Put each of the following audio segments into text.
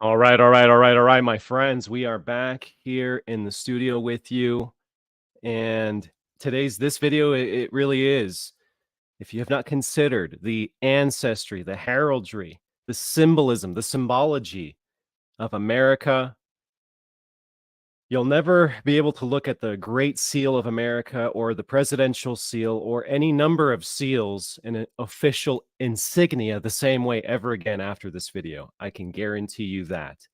All right, my friends. We are back here in the studio with you. And this video, it really is. If you have not considered the ancestry, the heraldry, the symbolism, the symbology of America, you'll never be able to look at the Great Seal of America or the Presidential Seal or any number of seals and an official insignia the same way ever again after this video. I can guarantee you that.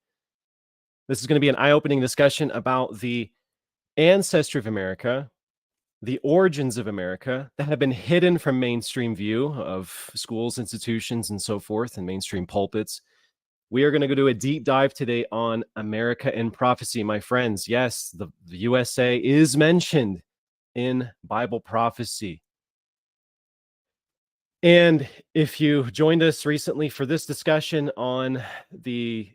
This is going to be an eye-opening discussion about the ancestry of America, the origins of America that have been hidden from mainstream view of schools, institutions, and so forth, and mainstream pulpits. We are going to go do a deep dive today on America in prophecy, my friends. Yes, the USA is mentioned in Bible prophecy. And if you joined us recently for this discussion on the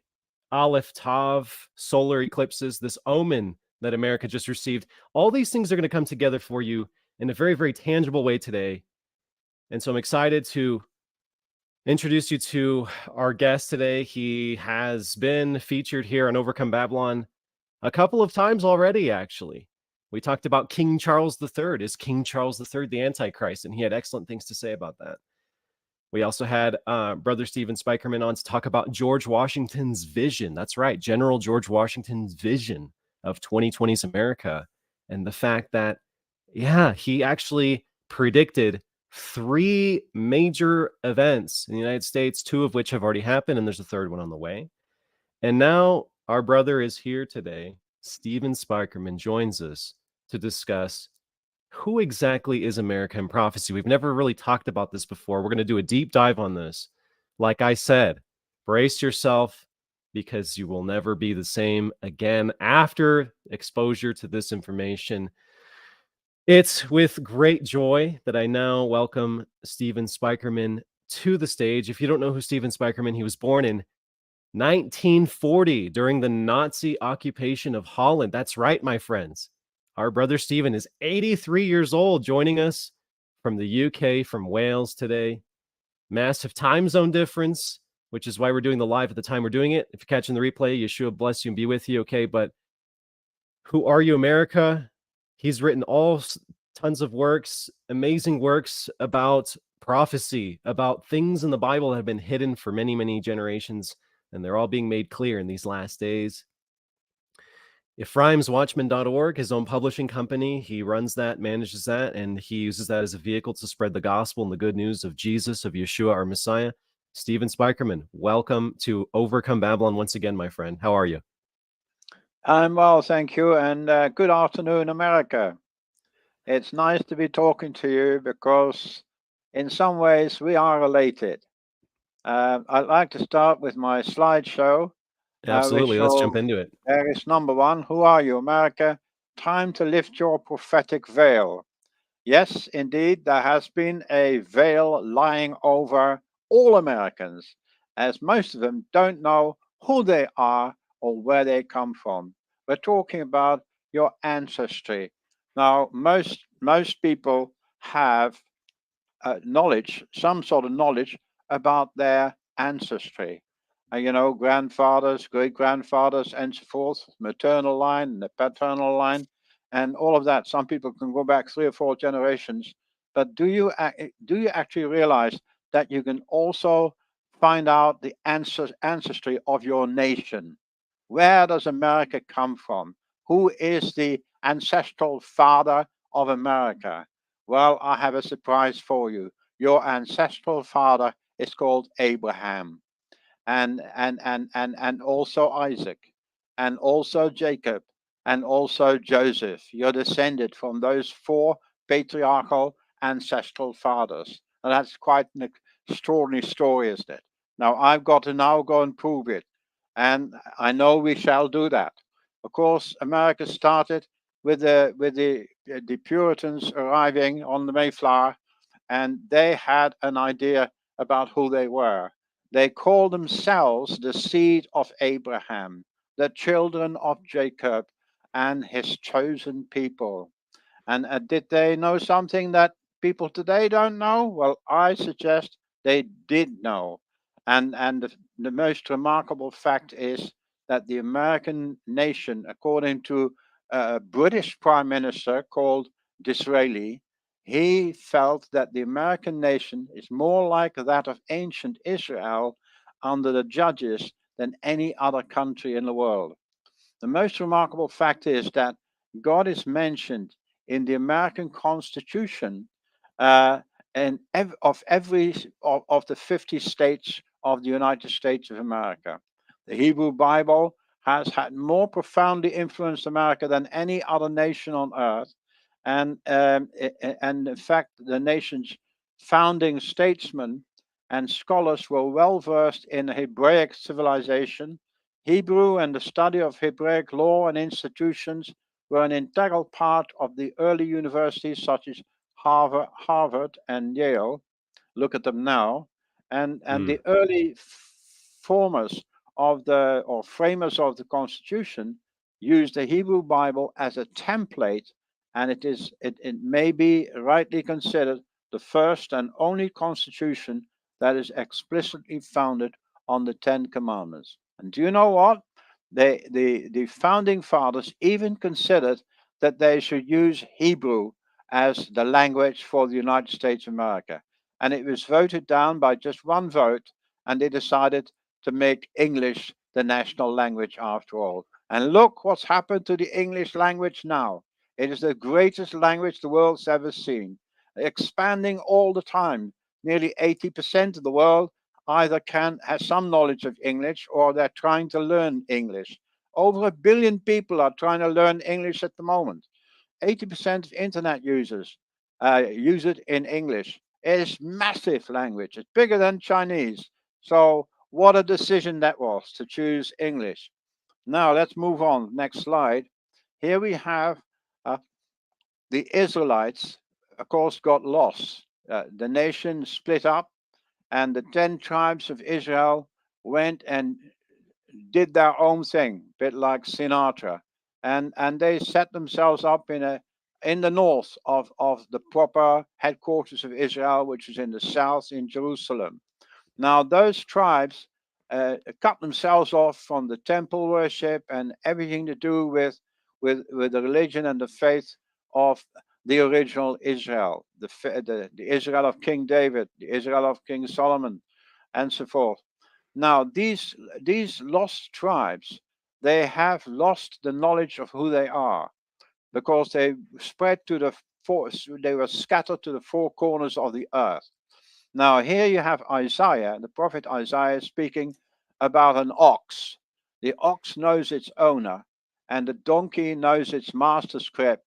Aleph Tav solar eclipses, this omen that America just received, all these things are going to come together for you in a very, very tangible way today. And so I'm excited to introduce you to our guest today. He has been featured here on Overcome Babylon a couple of times already, actually. We talked about King Charles III. Is King Charles III the Antichrist? And he had excellent things to say about that. We also had Brother Stephen Spykerman on to talk about George Washington's vision. That's right, General George Washington's vision of 2020's America. And the fact that, yeah, he actually predicted 3 major events in the United States, 2 of which have already happened, and there's a third one on the way. And now our brother is here today. Stephen Spykerman joins us to discuss who exactly is America in prophecy. We've never really talked about this before. We're going to do a deep dive on this. Like I said, brace yourself because you will never be the same again after exposure to this information. It's with great joy that I now welcome Stephen Spykerman to the stage. If you don't know who Stephen Spykerman, he was born in 1940 during the Nazi occupation of Holland. That's right, my friends. Our brother Stephen is 83 years old, joining us from the UK, from Wales today. Massive time zone difference, which is why we're doing the live at the time we're doing it. If you're catching the replay, Yeshua bless you and be with you, okay? But who are you, America? He's written tons of works, amazing works about prophecy, about things in the Bible that have been hidden for many, many generations, and they're all being made clear in these last days. EphraimsWatchman.org, his own publishing company. He runs that, manages that, and he uses that as a vehicle to spread the gospel and the good news of Jesus, of Yeshua, our Messiah. Stephen Spykerman, welcome to Overcome Babylon once again, my friend. How are you? I'm well, thank you, and good afternoon, America. It's nice to be talking to you because in some ways we are related. I'd like to start with my slideshow. Absolutely. Let's jump into it. There is number 1. Who are you, America? Time to lift your prophetic veil. Yes, indeed, there has been a veil lying over all Americans, as most of them don't know who they are or where they come from. We're talking about your ancestry. Now, most people have knowledge, some sort of knowledge about their ancestry. Grandfathers, great-grandfathers, and so forth, maternal line and the paternal line, and all of that. Some people can go back 3 or 4 generations. But do you actually realize that you can also find out the ancestry of your nation? Where does America come from? Who is the ancestral father of America? Well, I have a surprise for you. Your ancestral father is called Abraham, and also Isaac, and also Jacob, and also Joseph. You're descended from those 4 patriarchal ancestral fathers. And that's quite an extraordinary story, isn't it? Now I've got to now go and prove it. And I know we shall do that. Of course, America started with the Puritans arriving on the Mayflower, and they had an idea about who they were. They called themselves the seed of Abraham, the children of Jacob, and his chosen people. And did they know something that people today don't know? Well, I suggest they did know. And the most remarkable fact is that the American nation, according to a British Prime Minister called Disraeli, he felt that the American nation is more like that of ancient Israel under the judges than any other country in the world. The most remarkable fact is that God is mentioned in the American Constitution uh, and of the 50 states of the United States of America. The Hebrew Bible has had more profoundly influenced America than any other nation on earth, and in fact, the nation's founding statesmen and scholars were well versed in Hebraic civilization. Hebrew and the study of Hebraic law and institutions were an integral part of the early universities such as Harvard and Yale. Look at them now. And Mm. the early formers of the or framers of the Constitution used the Hebrew Bible as a template, and it may be rightly considered the first and only constitution that is explicitly founded on the Ten Commandments. And do you know what? The founding fathers even considered that they should use Hebrew as the language for the United States of America. And it was voted down by just one vote, and they decided to make English the national language after all. And look what's happened to the English language now. It is the greatest language the world's ever seen, expanding all the time. Nearly 80% of the world either has some knowledge of English or they're trying to learn English. Over 1 billion people are trying to learn English at the moment. 80% of internet users use it in English. It is massive language. It's bigger than Chinese. So what a decision that was to choose English. Now let's move on. Next slide. Here we have uh, the Israelites, of course, got lost. The nation split up, and the 10 tribes of Israel went and did their own thing, a bit like Sinatra, and they set themselves up in the north of the proper headquarters of Israel, which is in the south in Jerusalem. Now those tribes cut themselves off from the temple worship and everything to do with the religion and the faith of the original Israel, the Israel of King David, the Israel of King Solomon, and so forth. Now, these lost tribes, they have lost the knowledge of who they are because they spread to they were scattered to the four corners of the earth. Now, here you have Isaiah, the prophet Isaiah, speaking about an ox. The ox knows its owner, and the donkey knows its master's crib.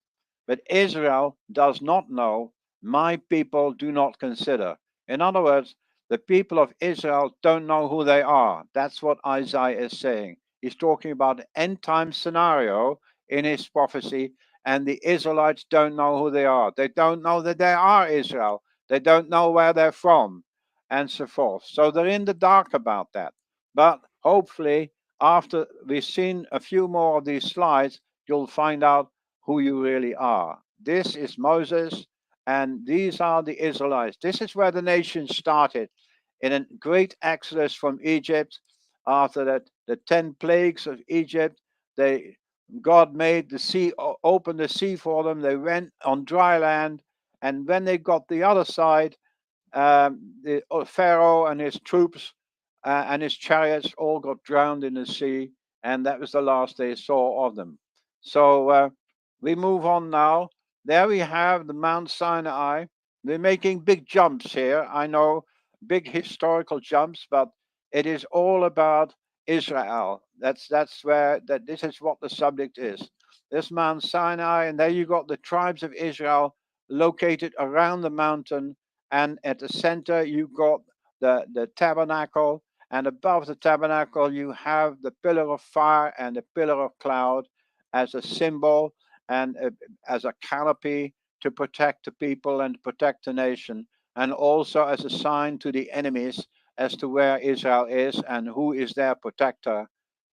But Israel does not know, my people do not consider. In other words, the people of Israel don't know who they are. That's what Isaiah is saying. He's talking about an end time scenario in his prophecy, and the Israelites don't know who they are. They don't know that they are Israel. They don't know where they're from, and so forth. So they're in the dark about that. But hopefully, after we've seen a few more of these slides, you'll find out who you really are. This is Moses, and these are the Israelites. This is where the nation started in a great exodus from Egypt. After that, the 10 plagues of Egypt, God made the sea, opened the sea for them. They went on dry land, and when they got the other side, the Pharaoh and his troops and his chariots all got drowned in the sea, and that was the last they saw of them. So we move on now. There we have the Mount Sinai. We're making big jumps here. I know, big historical jumps, but it is all about Israel. That's where that this is what the subject is. This Mount Sinai, and there you got the tribes of Israel located around the mountain, and at the center you got the tabernacle, and above the tabernacle you have the pillar of fire and the pillar of cloud as a symbol and as a canopy to protect the people and protect the nation, and also as a sign to the enemies as to where Israel is and who is their protector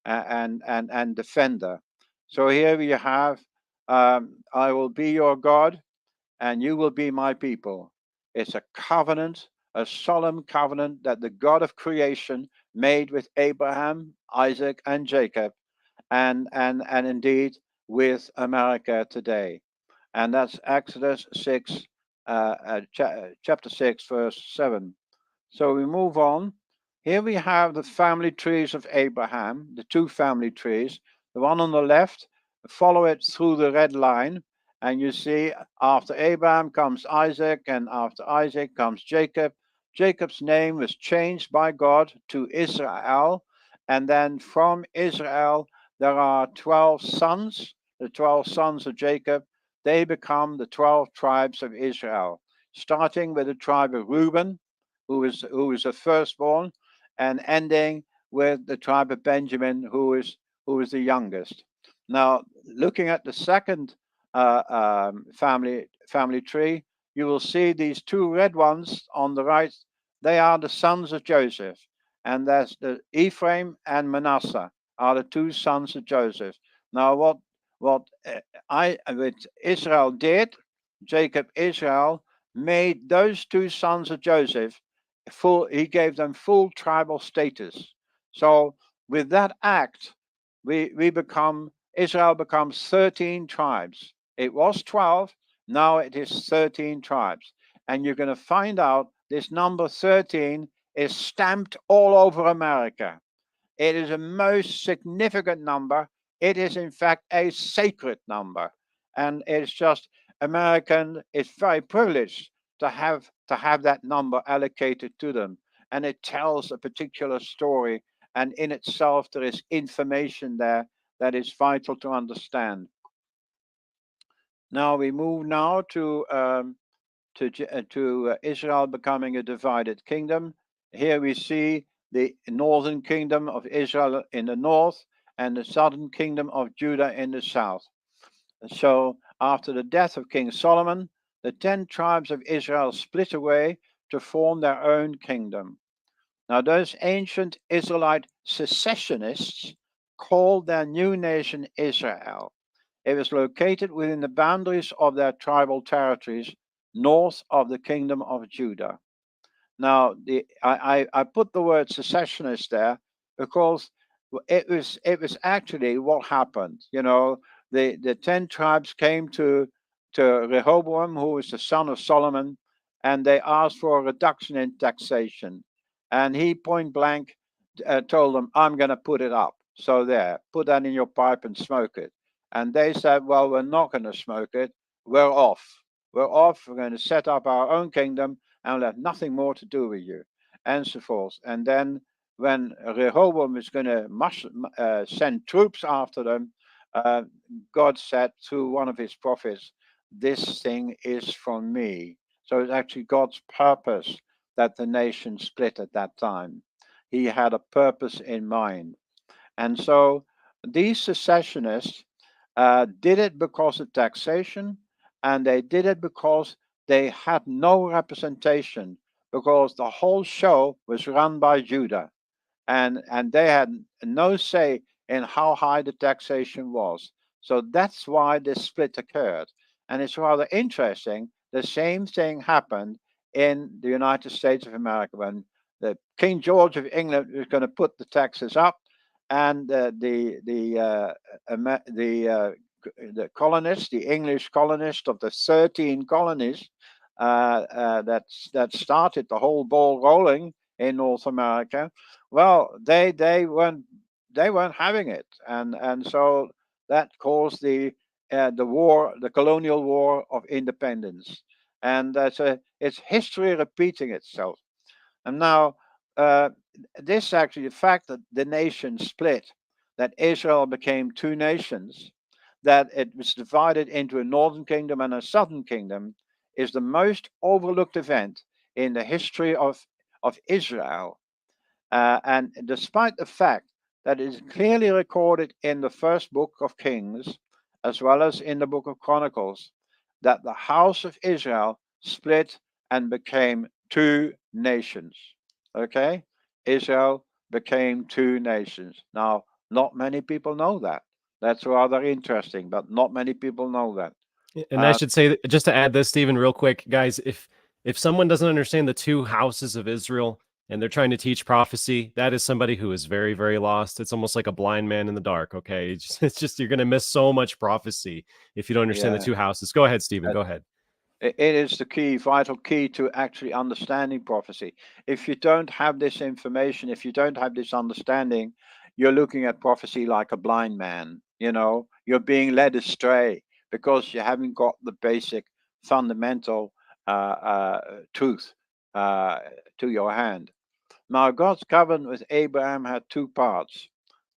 and defender. So here we have, I will be your God and you will be my people. It's a covenant a solemn covenant that the God of creation made with Abraham, Isaac, and Jacob, and indeed with America today. And that's Exodus 6, chapter 6, verse 7. So we move on. Here we have the family trees of Abraham, the two family trees. The one on the left, follow it through the red line, and you see after Abraham comes Isaac, and after Isaac comes Jacob. Jacob's name was changed by God to Israel, and then from Israel there are 12 sons, the 12 sons of Jacob. They become the 12 tribes of Israel, starting with the tribe of Reuben, who is the firstborn, and ending with the tribe of Benjamin, who is the youngest. Now, looking at the second family tree, you will see these two red ones on the right. They are the sons of Joseph, and that's the Ephraim and Manasseh are the two sons of Joseph. Now, what Israel did, Jacob Israel made those two sons of Joseph he gave them full tribal status. So with that act, Israel becomes 13 tribes. It was 12, now it is 13 tribes. And you're going to find out this number 13 is stamped all over America. It is a most significant number. It is in fact a sacred number. And it's just American is very privileged to have that number allocated to them. And it tells a particular story. And in itself, there is information there that is vital to understand. Now we move now to Israel becoming a divided kingdom. Here we see the northern kingdom of Israel in the north and the southern kingdom of Judah in the south. So after the death of King Solomon, the 10 tribes of Israel split away to form their own kingdom. Now those ancient Israelite secessionists called their new nation Israel. It was located within the boundaries of their tribal territories north of the kingdom of Judah. Now, I put the word secessionist there because it was actually what happened. You know, the 10 tribes came to Rehoboam, who was the son of Solomon, and they asked for a reduction in taxation. And he point blank told them, I'm going to put it up. So there, put that in your pipe and smoke it. And they said, well, we're not going to smoke it. We're off. We're off. We're going to set up our own kingdom and we'll have nothing more to do with you, and so forth. And then when Rehoboam was going to send troops after them, God said through one of his prophets, this thing is from me. So it's actually God's purpose that the nation split at that time. He had a purpose in mind. And so these secessionists did it because of taxation, and they did it because they had no representation, because the whole show was run by Judah, and they had no say in how high the taxation was. So that's why this split occurred. And it's rather interesting. The same thing happened in the United States of America when the King George of England was going to put the taxes up, and the colonists, the English colonists of the 13 colonies that started the whole ball rolling in North America, well, they weren't having it, and so that caused the war, the colonial war of independence, and it's history repeating itself. And now this actually, the fact that the nation split, that Israel became two nations, that it was divided into a northern kingdom and a southern kingdom, is the most overlooked event in the history of Israel. And despite the fact that it is clearly recorded in the first book of Kings, as well as in the book of Chronicles, that the house of Israel split and became two nations. Okay? Israel became two nations. Now, not many people know that. That's rather interesting, but not many people know that. And I should say, just to add this, Stephen, real quick, guys, if If someone doesn't understand the two houses of Israel and they're trying to teach prophecy, that is somebody who is very, very lost. It's almost like a blind man in the dark. Okay. It's just you're going to miss so much prophecy if you don't understand the Yeah. two houses. Go ahead, Stephen. Go ahead. It is the key, vital key to actually understanding prophecy. If you don't have this information, if you don't have this understanding, you're looking at prophecy like a blind man. You know, you're being led astray because you haven't got the basic fundamental truth to your hand. Now, God's covenant with Abraham had two parts.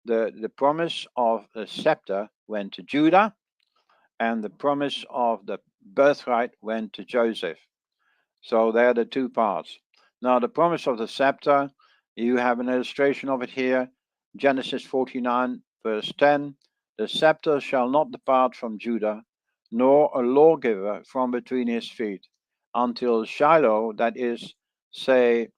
The promise of the scepter went to Judah, and the promise of the birthright went to Joseph. So they're the two parts. Now, the promise of the scepter, you have an illustration of it here. Genesis 49, verse 10. The scepter shall not depart from Judah, nor a lawgiver from between his feet, until Shiloh, that is, the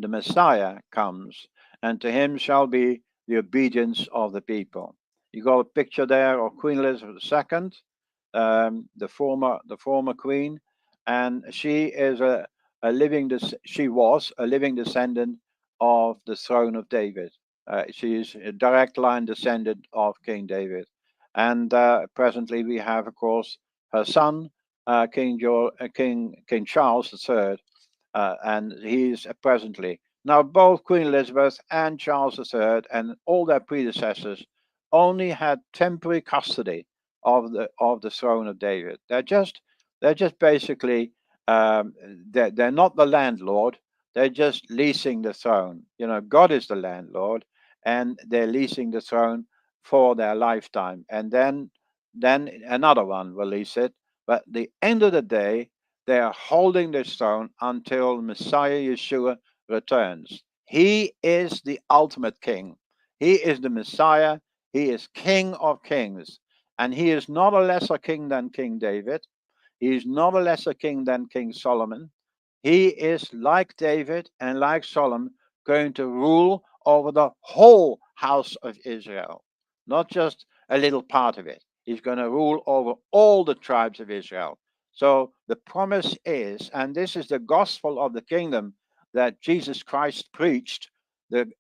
Messiah comes, and to him shall be the obedience of the people. You got a picture there of Queen Elizabeth II, the former queen, and she is she was a living descendant of the throne of David. She is a direct line descendant of King David, and presently we have, of course, her son, King Charles III, and he's presently now both Queen Elizabeth and Charles III and all their predecessors only had temporary custody of the throne of David. They're just basically they're not the landlord. They're just leasing the throne. You know, God is the landlord, and they're leasing the throne for their lifetime, and then another one will lease it. But at the end of the day, they are holding this throne until Messiah Yeshua returns. He is the ultimate king. He is the Messiah. He is King of kings. And he is not a lesser king than King David. He is not a lesser king than King Solomon. He is like David and like Solomon going to rule over the whole house of Israel, not just a little part of it. He's going to rule over all the tribes of Israel. So the promise is, and this is the gospel of the kingdom that Jesus Christ preached. The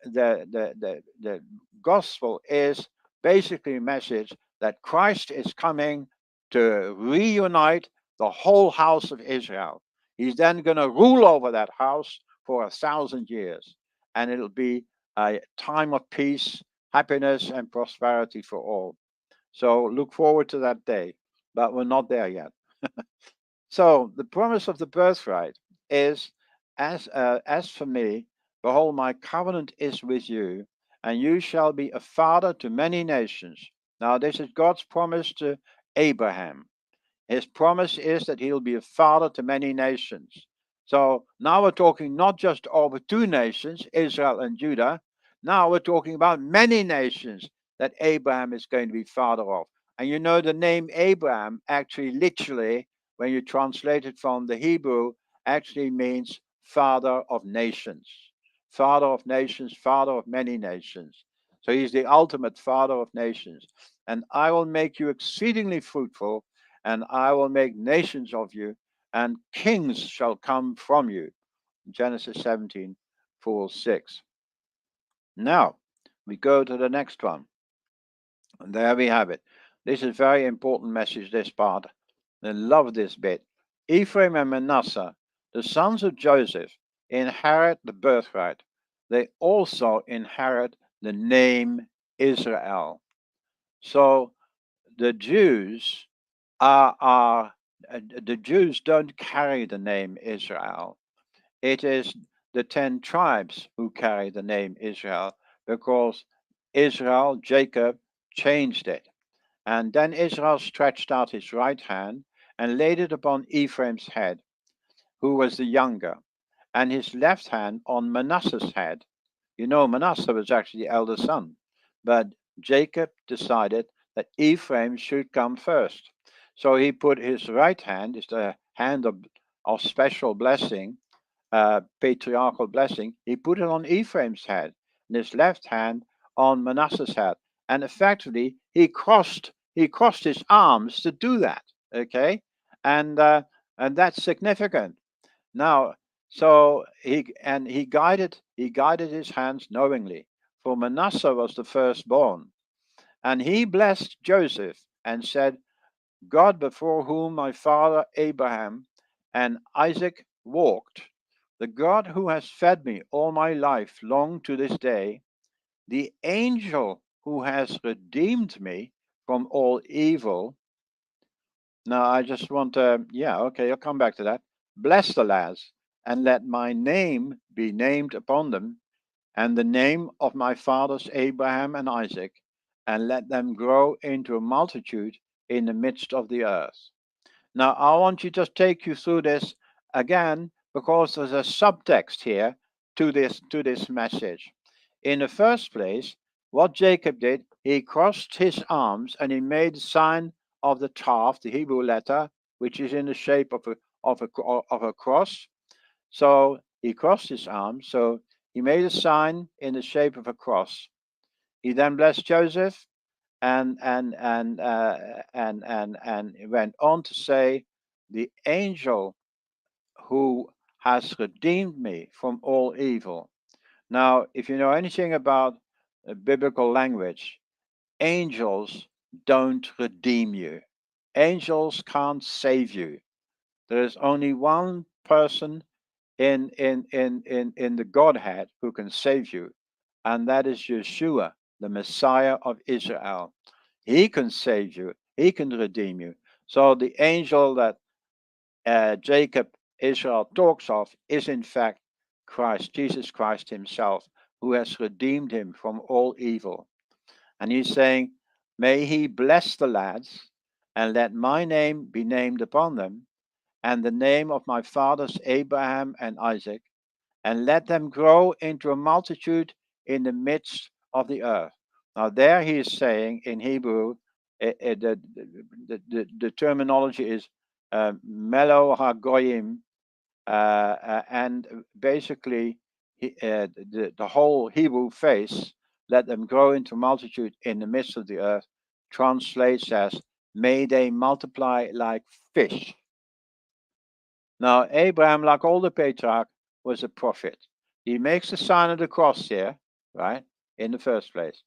gospel is basically a message that Christ is coming to reunite the whole house of Israel. He's then going to rule over that house for 1,000 years, and it'll be a time of peace, happiness, and prosperity for all. So look forward to that day, but we're not there yet. So the promise of the birthright is, as for me, behold, my covenant is with you, and you shall be a father to many nations. Now, this is God's promise to Abraham. His promise is that he'll be a father to many nations. So now we're talking not just over two nations, Israel and Judah. Now we're talking about many nations that Abraham is going to be father of. And you know, the name Abraham actually literally, when you translate it from the Hebrew, actually means father of nations. Father of nations, father of many nations. So he's the ultimate father of nations. And I will make you exceedingly fruitful, and I will make nations of you, and kings shall come from you. Genesis 17, 4-6. Now, we go to the next one. And there we have it. This is a very important message, this part. I love this bit. Ephraim and Manasseh, the sons of Joseph, inherit the birthright. They also inherit the name Israel. So the Jews the Jews don't carry the name Israel. It is the 10 tribes who carry the name Israel, because Israel, Jacob, changed it. And then Israel stretched out his right hand and laid it upon Ephraim's head, who was the younger, and his left hand on Manasseh's head. You know, Manasseh was actually the elder son, but Jacob decided that Ephraim should come first. So he put his right hand, is the hand of special blessing, patriarchal blessing, he put it on Ephraim's head, and his left hand on Manasseh's head. And effectively, he crossed his arms to do that. Okay, and that's significant. Now, so he guided his hands knowingly, for Manasseh was the firstborn, and he blessed Joseph and said, God before whom my father Abraham and Isaac walked, the God who has fed me all my life long to this day, the angel who has redeemed me from all evil. Now, I just want to, yeah, okay, I'll come back to that. Bless the lads, and let my name be named upon them, and the name of my fathers Abraham and Isaac, and let them grow into a multitude in the midst of the earth. Now, I want to just take you through this again, because there's a subtext here to this message. In the first place, what Jacob did, he crossed his arms and he made the sign of the Tav, the Hebrew letter, which is in the shape of a cross. So he crossed his arms. So he made a sign in the shape of a cross. He then blessed Joseph and went on to say, the angel who has redeemed me from all evil. Now, if you know anything about biblical language, angels don't redeem you. Angels can't save you. There is only one person in the Godhead who can save you, and that is Yeshua, the Messiah of Israel. He can save you. He can redeem you. So the angel that Jacob, Israel talks of is in fact Christ, Jesus Christ himself, who has redeemed him from all evil. And he's saying, may he bless the lads and let my name be named upon them and the name of my fathers Abraham and Isaac, and let them grow into a multitude in the midst of the earth. Now, there he is saying in Hebrew, the terminology is Melo HaGoyim, and basically the whole Hebrew face, let them grow into multitude in the midst of the earth, translates as, may they multiply like fish. Now, Abraham, like all the patriarchs, was a prophet. He makes the sign of the cross here, right, in the first place.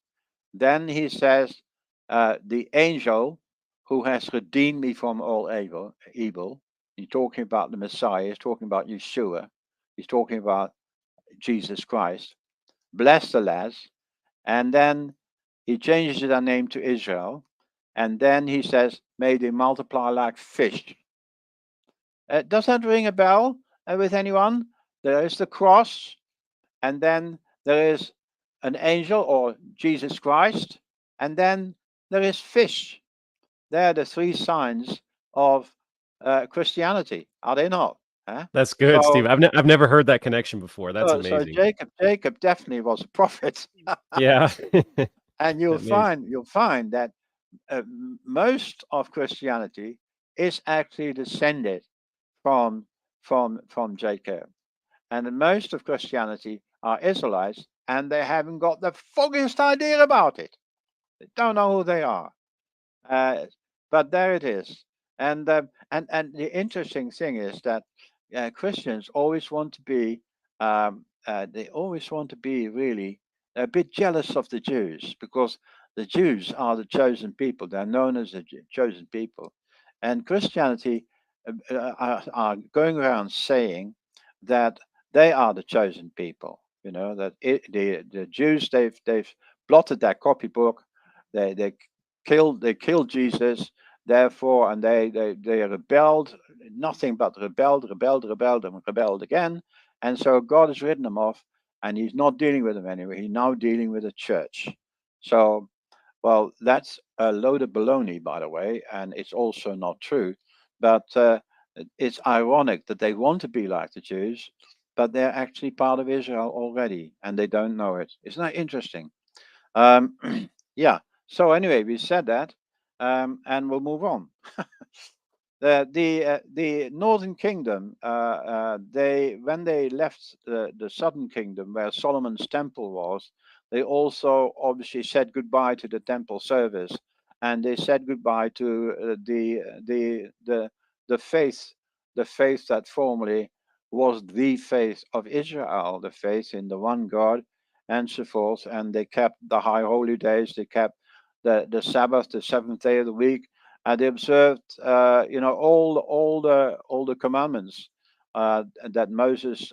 Then he says, the angel who has redeemed me from all evil. He's talking about the Messiah. He's talking about Yeshua. He's talking about Jesus Christ. Bless the lads. And then he changes their name to Israel. And then he says, may they multiply like fish. Does that ring a bell with anyone? There is the cross, and then there is an angel or Jesus Christ, and then there is fish. They're the three signs of Christianity, are they not? Huh? That's good, Steve. So, I've never heard that connection before. That's so amazing. Jacob definitely was a prophet. Yeah. And you'll Amazing. find that most of Christianity is actually descended from Jacob, and most of Christianity are Israelites, and they haven't got the foggiest idea about it. They don't know who they are, but there it is. And the interesting thing is that Christians always want to be they always want to be really a bit jealous of the Jews, because the Jews are the chosen people. They're known as the chosen people, and Christianity are going around saying that they are the chosen people. You know that the Jews, they've blotted their copybook. They killed Jesus. Therefore, and they rebelled. Nothing but rebelled and rebelled again. And so God has written them off, and He's not dealing with them anyway. He's now dealing with the church. So, well, that's a load of baloney, by the way, and it's also not true. But it's ironic that they want to be like the Jews, but they're actually part of Israel already, and they don't know it. Isn't that interesting? Yeah. So anyway, we said that, and we'll move on. The Northern Kingdom, they when they left the Southern Kingdom, where Solomon's temple was, they also obviously said goodbye to the temple service, and they said goodbye to the faith that formerly was the faith of Israel, the faith in the one God, and so forth. And they kept the high holy days, they kept the Sabbath, the seventh day of the week, and they observed, all the commandments that Moses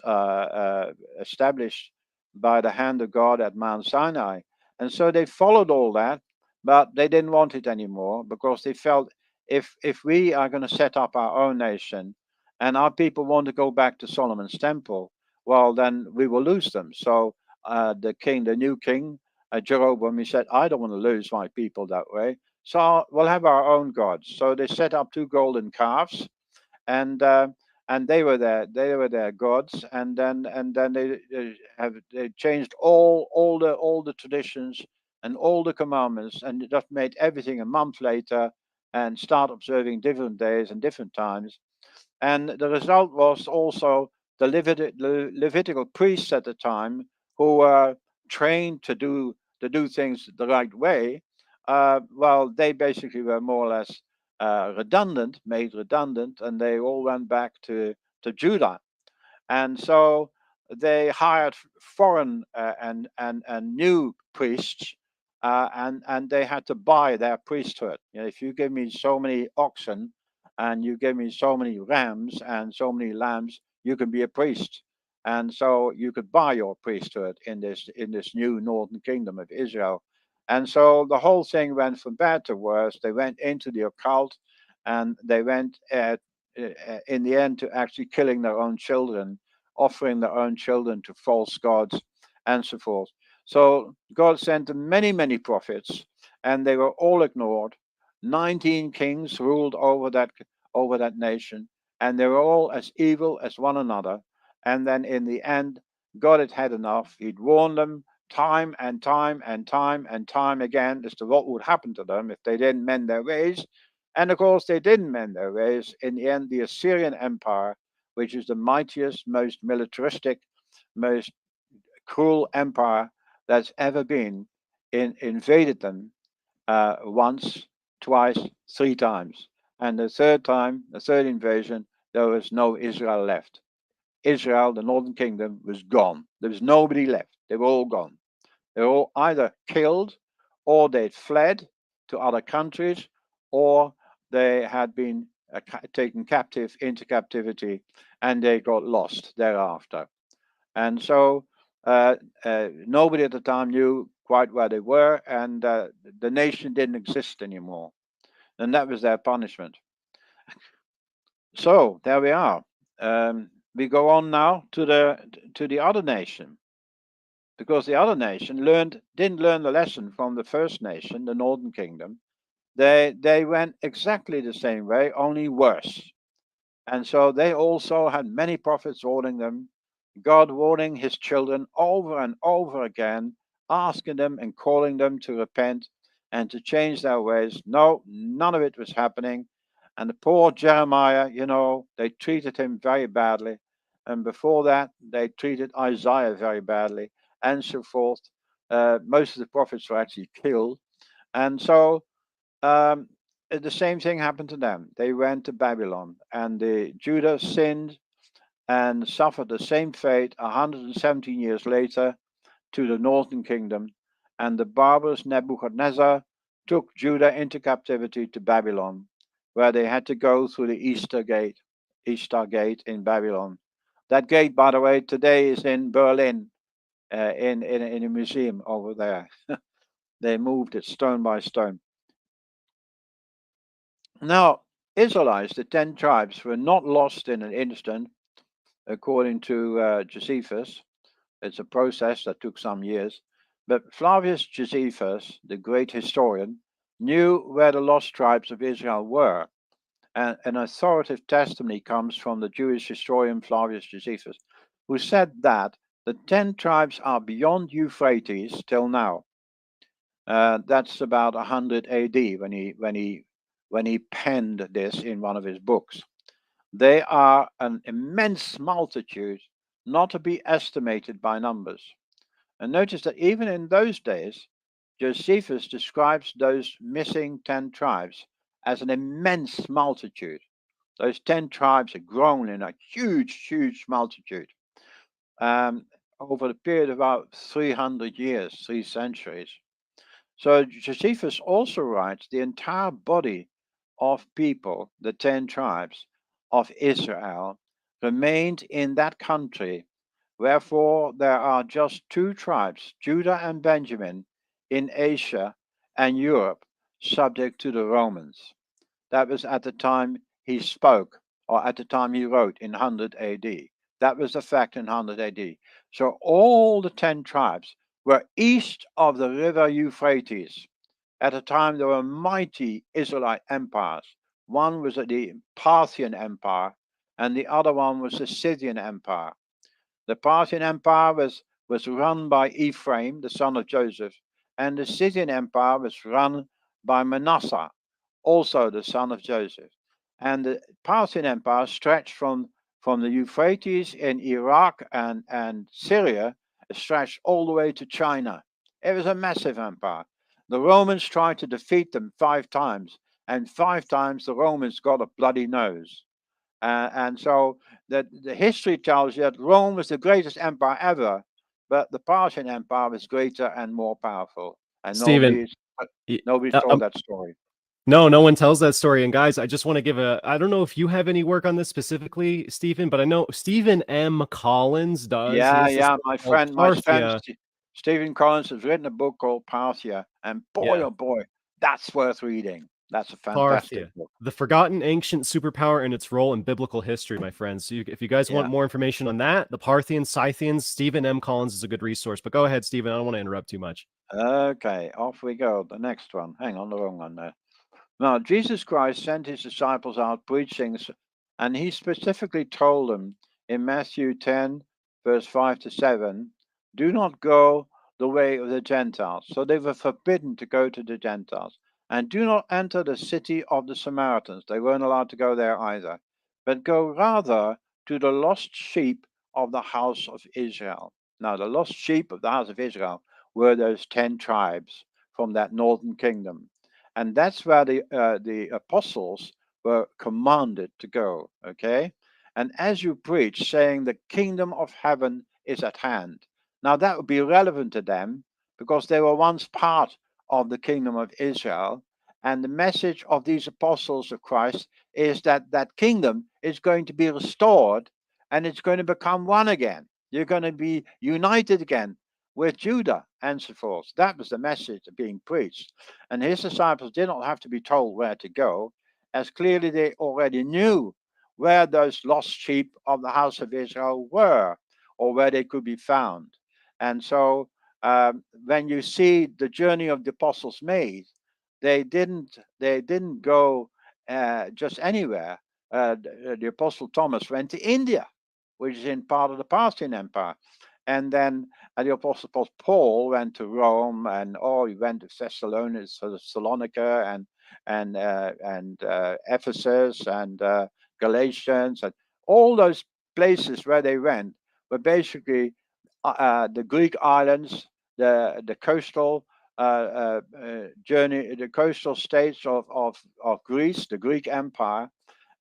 established by the hand of God at Mount Sinai. And so they followed all that, but they didn't want it anymore, because they felt, if we are going to set up our own nation and our people want to go back to Solomon's temple, well, then we will lose them. So the new king, Jeroboam, he said, I don't want to lose my people that way, so we'll have our own gods. So they set up 2 golden calves, and they were their gods, and then they changed all the traditions and all the commandments, and just made everything a month later, and start observing different days and different times. And the result was also the Levitical priests at the time, who were trained to do things the right way. Well, they basically were more or less made redundant, and they all went back to Judah. And so they hired foreign and new priests, and they had to buy their priesthood. If you give me so many oxen, and you give me so many rams and so many lambs, you can be a priest. And so you could buy your priesthood in this new northern kingdom of Israel. And so the whole thing went from bad to worse. They went into the occult, and they went in the end to actually killing their own children, offering their own children to false gods, and so forth. So God sent them many prophets, and they were all ignored. 19 kings ruled over that nation, and they were all as evil as one another. And then in the end, God had enough. He'd warned them time and time again as to what would happen to them if they didn't mend their ways. And of course, they didn't mend their ways. In the end, the Assyrian Empire, which is the mightiest, most militaristic, most cruel empire that's ever been, invaded them once, twice, 3 times. And the third time, the third invasion, there was no Israel left. Israel, the northern kingdom, was gone. There was nobody left. They were all gone. They were all either killed, or they'd fled to other countries, or they had been taken captive into captivity, and they got lost thereafter. And so nobody at the time knew quite where they were, and the nation didn't exist anymore. And that was their punishment. So there we are. We go on now to the other nation, because the other nation didn't learn the lesson from the first nation, the northern kingdom. They went exactly the same way, only worse. And so they also had many prophets warning them, God warning his children over and over again, asking them and calling them to repent and to change their ways. No, none of it was happening. And the poor Jeremiah, they treated him very badly. And before that, they treated Isaiah very badly, and so forth. Most of the prophets were actually killed. And so the same thing happened to them. They went to Babylon, and Judah sinned and suffered the same fate 117 years later to the northern kingdom. And the barbarous Nebuchadnezzar took Judah into captivity to Babylon, where they had to go through the Easter Gate in Babylon. That gate, by the way, today is in Berlin, in a museum over there. They moved it stone by stone. Now, Israelites, the 10 tribes, were not lost in an instant, according to Josephus. It's a process that took some years. But Flavius Josephus, the great historian, knew where the lost tribes of Israel were. And an authoritative testimony comes from the Jewish historian Flavius Josephus, who said that the 10 tribes are beyond Euphrates till now. That's about 100 AD when he penned this in one of his books. They are an immense multitude, not to be estimated by numbers. And notice that even in those days, Josephus describes those missing 10 tribes as an immense multitude. Those 10 tribes had grown in a huge, huge multitude over the period of about 300 years, 3 centuries. So Josephus also writes the entire body of people, the 10 tribes of Israel, remained in that country. Wherefore there are just 2 tribes, Judah and Benjamin, in Asia and Europe, subject to the Romans. That was at the time he spoke, or at the time he wrote in 100 AD. That was the fact in 100 AD. So all the 10 tribes were east of the river Euphrates. At the time, there were mighty Israelite empires. One was the Parthian Empire, and the other one was the Scythian Empire. The Parthian Empire was run by Ephraim, the son of Joseph, and the Scythian Empire was run by Manasseh, also the son of Joseph. And the Parthian Empire stretched from the Euphrates in Iraq and Syria, stretched all the way to China. It was a massive empire. The Romans tried to defeat them 5 times, and 5 times the Romans got a bloody nose. And so the history tells you that Rome was the greatest empire ever, but the Parthian Empire was greater and more powerful. And Stephen, nobody's told that story. No, no one tells that story. And guys, I just want to give I don't know if you have any work on this specifically, Stephen, but I know Stephen M. Collins does. Yeah, my friend Stephen Collins has written a book called Parthia, and boy, oh boy, that's worth reading. That's a fantastic book. The Forgotten Ancient Superpower and Its Role in Biblical History, my friends. So if you guys want more information on that, the Parthians, Scythians, Stephen M. Collins is a good resource. But go ahead, Stephen. I don't want to interrupt too much. Okay, off we go. The next one. Hang on, the wrong one there. Now, Jesus Christ sent his disciples out preaching, and he specifically told them in Matthew 10, verse 5 to 7, do not go the way of the Gentiles. So they were forbidden to go to the Gentiles. And do not enter the city of the Samaritans. They weren't allowed to go there either. But go rather to the lost sheep of the house of Israel. Now, the lost sheep of the house of Israel were those 10 tribes from that northern kingdom. And that's where the apostles were commanded to go, okay? And as you preach, saying the kingdom of heaven is at hand. Now, that would be relevant to them because they were once part of the kingdom of Israel. And the message of these apostles of Christ is that that kingdom is going to be restored and it's going to become one again. You're going to be united again with Judah and so forth. That was the message being preached. And his disciples did not have to be told where to go, as clearly they already knew where those lost sheep of the house of Israel were, or where they could be found. And so when you see the journey of the apostles made, they didn't go just anywhere. The apostle Thomas went to India, which is in part of the Parthian Empire. And then the apostle Paul went to Rome, and he went to Thessalonica and Ephesus and Galatians, and all those places where they went were basically the Greek islands, the coastal journey, the coastal states of Greece, the Greek Empire,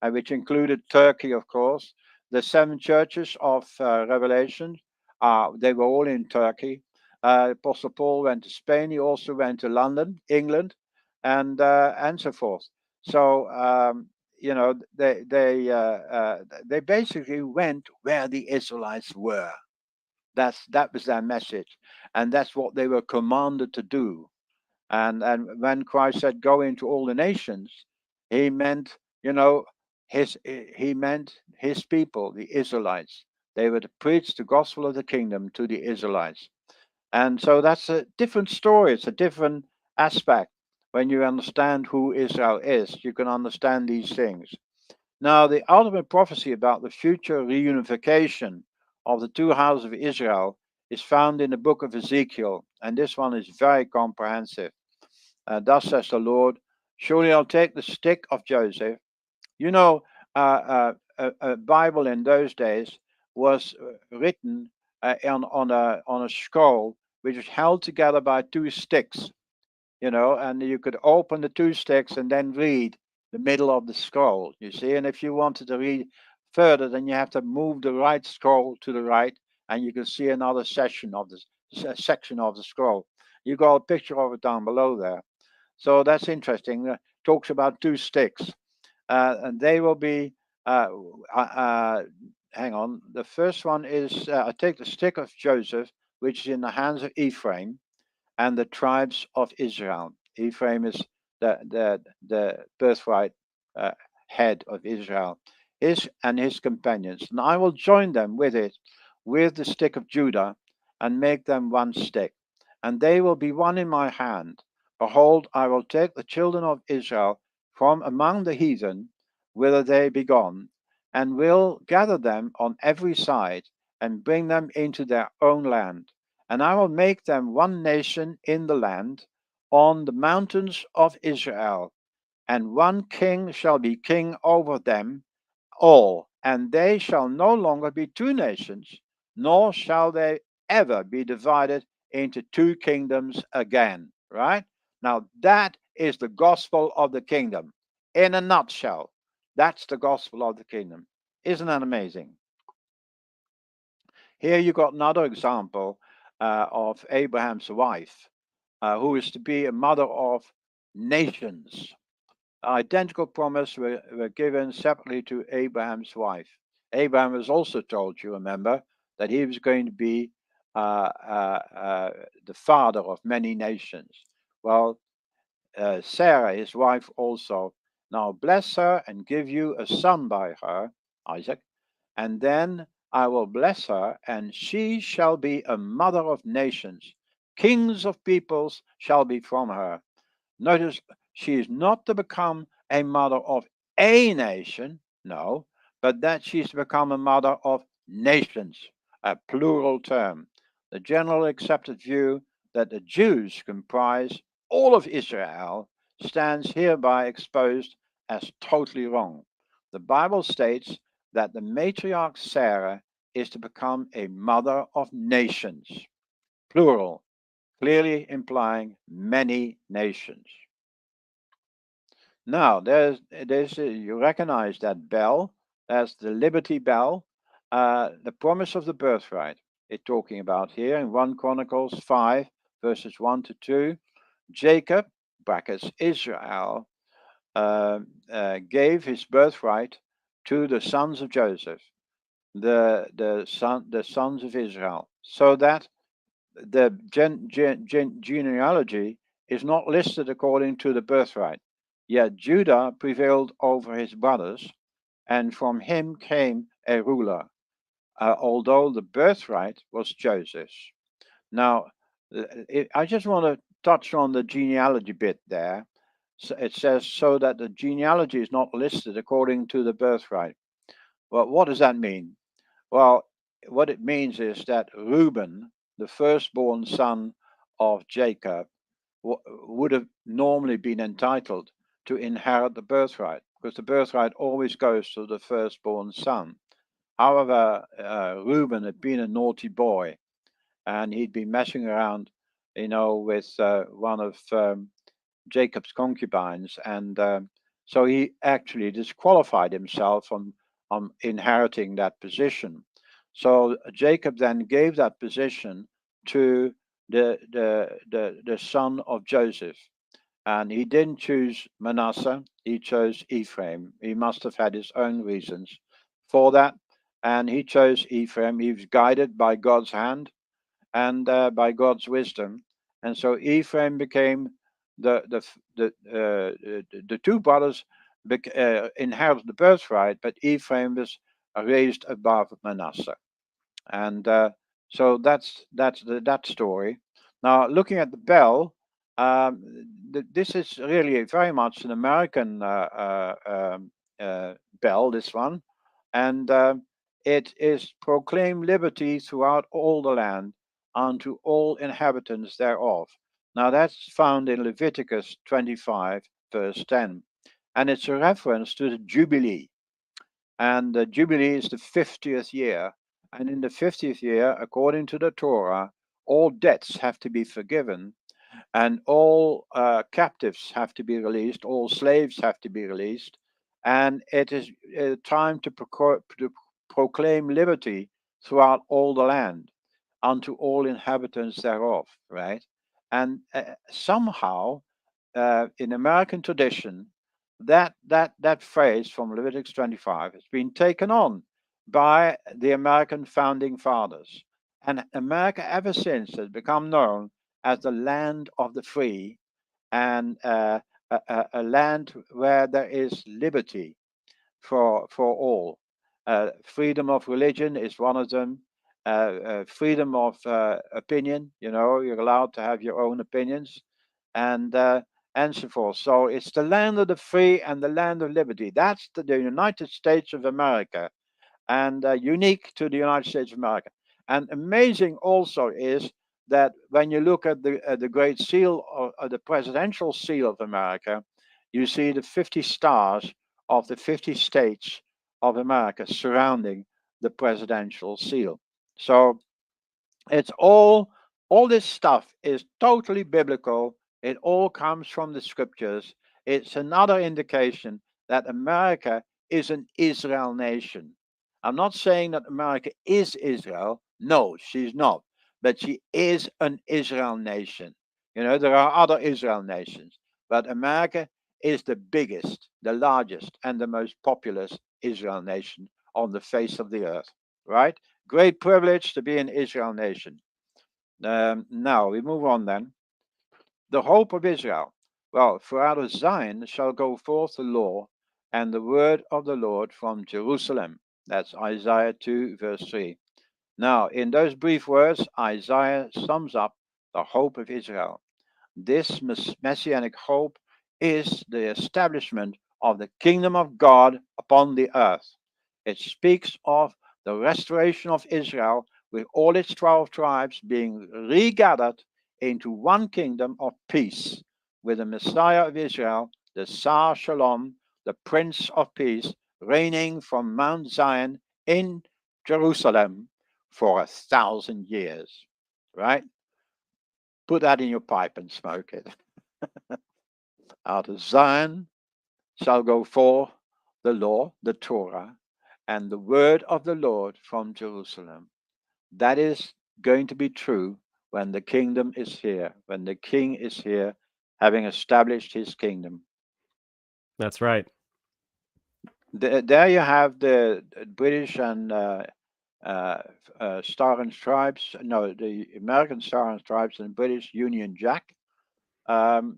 which included Turkey, of course, the 7 churches of Revelation. They were all in Turkey. Apostle Paul went to Spain. He also went to London, England, and so forth. So they basically went where the Israelites were. That was their message, and that's what they were commanded to do. And when Christ said, "Go into all the nations," he meant his people, the Israelites. They were to preach the gospel of the kingdom to the Israelites. And so that's a different story. It's a different aspect. When you understand who Israel is, you can understand these things. Now, the ultimate prophecy about the future reunification of the 2 houses of Israel is found in the book of Ezekiel. And this one is very comprehensive. Thus says the Lord, surely I'll take the stick of Joseph. A Bible in those days was written on a scroll which was held together by 2 sticks, and you could open the 2 sticks and then read the middle of the scroll, you see. And if you wanted to read further, then you have to move the right scroll to the right, and you can see another section of the scroll. You got a picture of it down below there. So that's interesting. Talks about two sticks, and they will be. Hang on. The first one is I take the stick of Joseph, which is in the hands of Ephraim, and the tribes of Israel. Ephraim is the birthright head of Israel, his companions, and I will join them with it, with the stick of Judah, and make them one stick, and they will be one in my hand. Behold, I will take the children of Israel from among the heathen, whither they be gone, and will gather them on every side, and bring them into their own land. And I will make them one nation in the land, on the mountains of Israel, and one king shall be king over them all, and they shall no longer be two nations, nor shall they ever be divided into two kingdoms again. Right? Now, that is the gospel of the kingdom. In a nutshell, that's the gospel of the kingdom. Isn't that amazing? Here you got another example of Abraham's wife, who is to be a mother of nations. Identical promise were given separately to Abraham's wife. Abraham was also told, you remember, that he was going to be the father of many nations. Well, Sarah, his wife, also, now bless her and give you a son by her, Isaac, and then I will bless her, and she shall be a mother of nations. Kings of peoples shall be from her. Notice, she is not to become a mother of a nation, no, but that she's to become a mother of nations, a plural term. The general accepted view that the Jews comprise all of Israel stands hereby exposed as totally wrong. The Bible states that the matriarch Sarah is to become a mother of nations, plural, clearly implying many nations. Now, you recognize that bell as the Liberty Bell, the promise of the birthright. It's talking about here in 1 Chronicles 5, verses 1 to 2. Jacob, brackets Israel, gave his birthright to the sons of Joseph, the sons of Israel, so that the genealogy is not listed according to the birthright. Yet Judah prevailed over his brothers, and from him came a ruler, although the birthright was Joseph's. Now, I just want to touch on the genealogy bit there. So it says, so that the genealogy is not listed according to the birthright. Well, what does that mean? Well, what it means is that Reuben, the firstborn son of Jacob, would have normally been entitled to inherit the birthright, because the birthright always goes to the firstborn son. However, Reuben had been a naughty boy, and he'd been messing around, with one of Jacob's concubines, and so he actually disqualified himself from inheriting that position. So Jacob then gave that position to the son of Joseph, and he didn't choose Manasseh, he chose Ephraim. He must have had his own reasons for that, and he chose Ephraim. He was guided by God's hand and by God's wisdom, and so Ephraim became the two brothers inherited the birthright, but Ephraim was raised above Manasseh, and so that's that story. Now, looking at the bell, this is really very much an American bell. This one, and it is proclaim liberty throughout all the land unto all inhabitants thereof. Now that's found in Leviticus 25, verse 10, and it's a reference to the Jubilee. And the Jubilee is the 50th year. And in the 50th year, according to the Torah, all debts have to be forgiven. and all captives have to be released, all slaves have to be released, and it is time to proclaim liberty throughout all the land unto all inhabitants thereof, right? And somehow, in American tradition, that phrase from Leviticus 25 has been taken on by the American founding fathers, and America ever since has become known as the land of the free, and a land where there is liberty for all. Freedom of religion is one of them. Freedom of opinion. You're allowed to have your own opinions, and so forth. So it's the land of the free and the land of liberty. That's the United States of America, and unique to the United States of America. And amazing also is that when you look at the Great Seal, or the Presidential Seal of America, you see the 50 stars of the 50 states of America surrounding the Presidential Seal. So it's all this stuff is totally biblical. It all comes from the scriptures. It's another indication that America is an Israel nation. I'm not saying that America is Israel. No, she's not. But she is an Israel nation. There are other Israel nations, but America is the biggest, the largest, and the most populous Israel nation on the face of the earth, right? Great privilege to be an Israel nation. Now we move on then. The hope of Israel. Well, for out of Zion shall go forth the law and the word of the Lord from Jerusalem. That's Isaiah 2, verse 3. Now, in those brief words, Isaiah sums up the hope of Israel. This messianic hope is the establishment of the kingdom of God upon the earth. It speaks of the restoration of Israel with all its 12 tribes being regathered into one kingdom of peace, with the Messiah of Israel, the Sar Shalom, the Prince of Peace, reigning from Mount Zion in Jerusalem for 1,000 years. Right? Put that in your pipe and smoke it. Out of Zion shall go forth the law, the Torah, and the word of the Lord from Jerusalem. That is going to be true when the kingdom is here, when the king is here, having established his kingdom. That's right. There you have the British and Star and Stripes, no, the American Star and Stripes and British Union Jack. The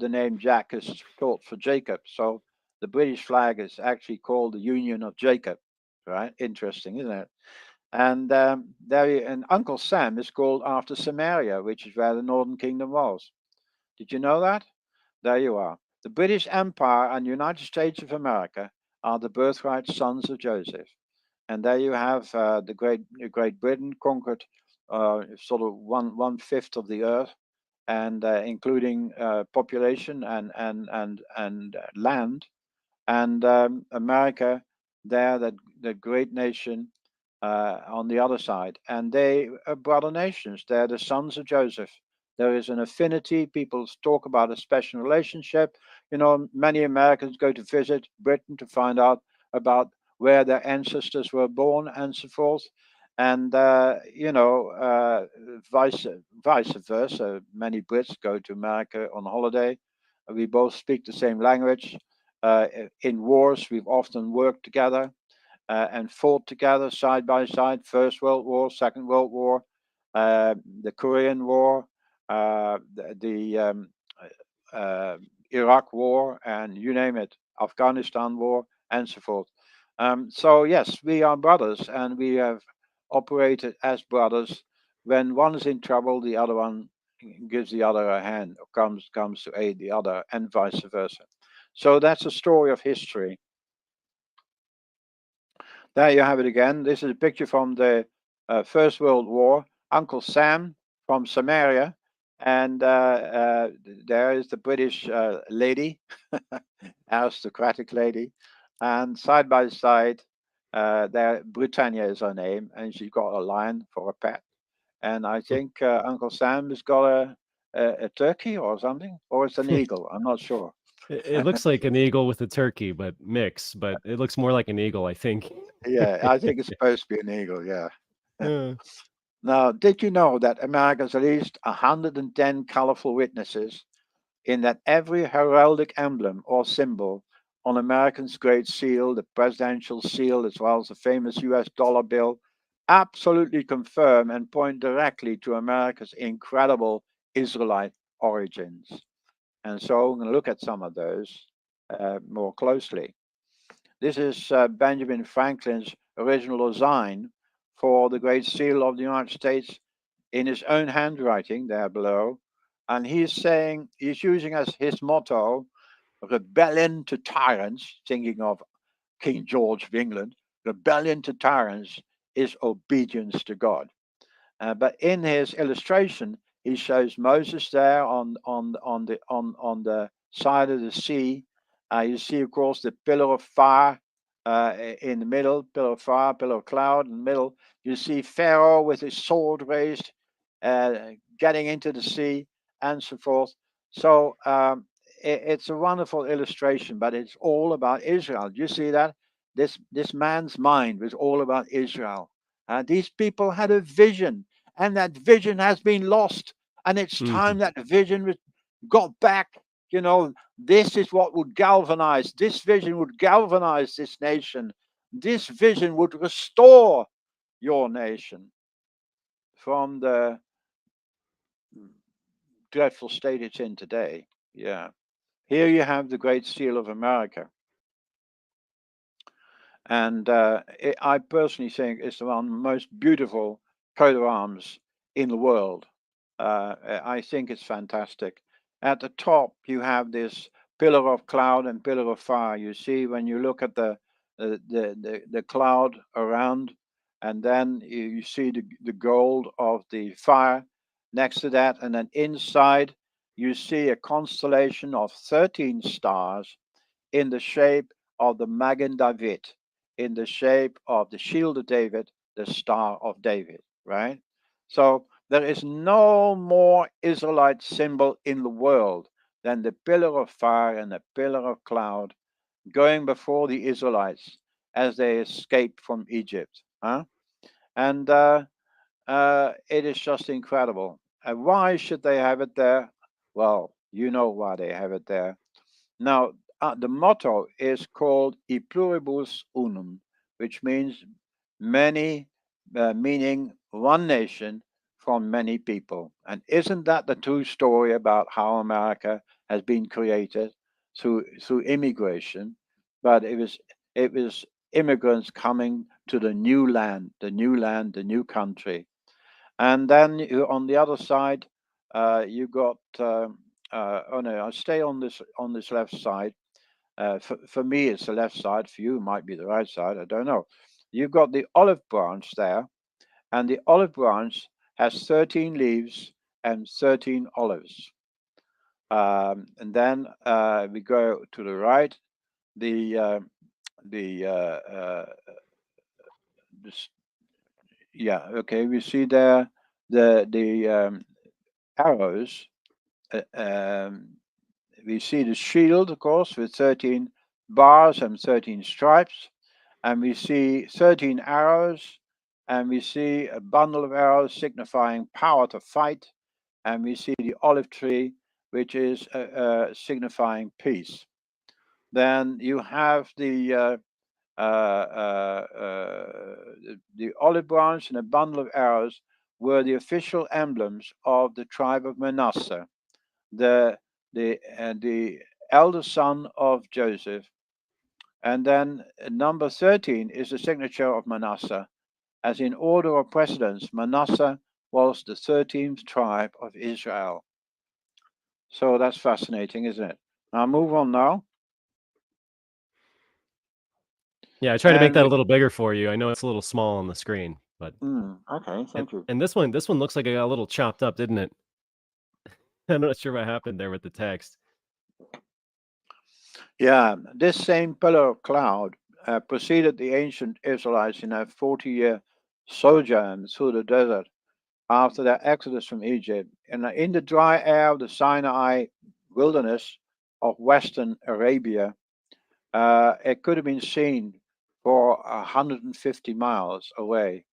name Jack is short for Jacob. So the British flag is actually called the Union of Jacob, right? Interesting, isn't it? And and Uncle Sam is called after Samaria, which is where the Northern Kingdom was. Did you know that? There you are. The British Empire and United States of America are the birthright sons of Joseph. And there you have the Great Britain conquered sort of one fifth of the earth, and including population and land, and America there, that great nation on the other side, and they are brother nations. They're the sons of Joseph. There is an affinity. People talk about a special relationship. Many Americans go to visit Britain to find out about where their ancestors were born and so forth. And vice versa. Many Brits go to America on holiday. We both speak the same language. In wars, we've often worked together and fought together side by side. First World War, Second World War, the Korean War, the Iraq War, and you name it, Afghanistan War, and so forth. So yes, we are brothers, and we have operated as brothers. When one is in trouble, the other one gives the other a hand, or comes to aid the other, and vice versa. So that's a story of history. There you have it again. This is a picture from the First World War. Uncle Sam from Samaria, and there is the British lady, aristocratic lady, and side by side, there Britannia is her name, and she's got a lion for a pet. And I think Uncle Sam has got a turkey or something, or it's an eagle. I'm not sure. It looks like an eagle with a turkey, but it looks more like an eagle, I think. Yeah, I think it's supposed to be an eagle. Yeah. Uh, Now, did you know that America has at least 110 colorful witnesses in that every heraldic emblem or symbol on America's Great Seal, the presidential seal, as well as the famous US dollar bill, absolutely confirm and point directly to America's incredible Israelite origins? And so I'm going to look at some of those more closely. This is Benjamin Franklin's original design for the Great Seal of the United States in his own handwriting there below. And he's saying, he's using as his motto, rebellion to tyrants, thinking of King George of England, rebellion to tyrants is obedience to God. But in his illustration, he shows Moses there on the side of the sea. You see, of course, the pillar of fire in the middle, pillar of fire, pillar of cloud in the middle. You see Pharaoh with his sword raised, getting into the sea, and so forth. So it's a wonderful illustration, but it's all about Israel. Do you see that? This man's mind was all about Israel. These people had a vision, and that vision has been lost. And it's time that vision was got back. You know, this is what would galvanize. This vision would galvanize this nation. This vision would restore your nation from the dreadful state it's in today. Yeah. Here you have the Great Seal of America. And I personally think it's one of the most beautiful coat of arms in the world. I think it's fantastic. At the top, you have this pillar of cloud and pillar of fire. You see, when you look at the cloud around, and then you see the gold of the fire next to that, and then inside, you see a constellation of 13 stars in the shape of the Magen David, in the shape of the shield of David, the Star of David, right? So there is no more Israelite symbol in the world than the pillar of fire and the pillar of cloud going before the Israelites as they escaped from Egypt. Huh? And it is just incredible. And why should they have it there? Well, you know why they have it there. Now, the motto is called E pluribus unum, which means many, meaning one nation from many people. And isn't that the true story about how America has been created through immigration? But it was immigrants coming to the new land, the new country. And then on the other side, you got oh no, I stay on this left side. For me, it's the left side. For you, it might be the right side. I don't know. You've got the olive branch there, and the olive branch has 13 leaves and 13 olives. And then we go to the right. The yeah, okay. We see there the arrows. We see the shield, of course, with 13 bars and 13 stripes. And we see 13 arrows. And we see a bundle of arrows signifying power to fight. And we see the olive tree, which is signifying peace. Then you have the olive branch and a bundle of arrows were the official emblems of the tribe of Manasseh, the elder son of Joseph. And then number 13 is the signature of Manasseh, as in order of precedence, Manasseh was the 13th tribe of Israel. So that's fascinating, isn't it? Now move on now. Yeah, I tried to make that a little bigger for you. I know it's a little small on the screen, but okay, thank you. And this one looks like it got a little chopped up, didn't it? I'm not sure what happened there with the text. Yeah, this same pillar of cloud preceded the ancient Israelites in their 40-year sojourn through the desert after their exodus from Egypt. And in the dry air of the Sinai wilderness of Western Arabia, it could have been seen for 150 miles away.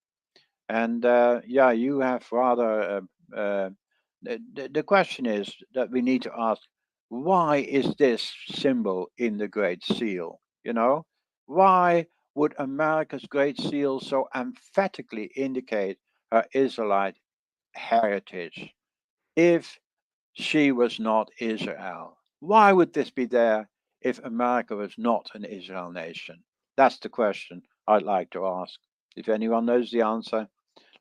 And yeah, you have rather, the question is that we need to ask, why is this symbol in the Great Seal? You know, why would America's Great Seal so emphatically indicate her Israelite heritage if she was not Israel? Why would this be there if America was not an Israel nation? That's the question I'd like to ask. If anyone knows the answer,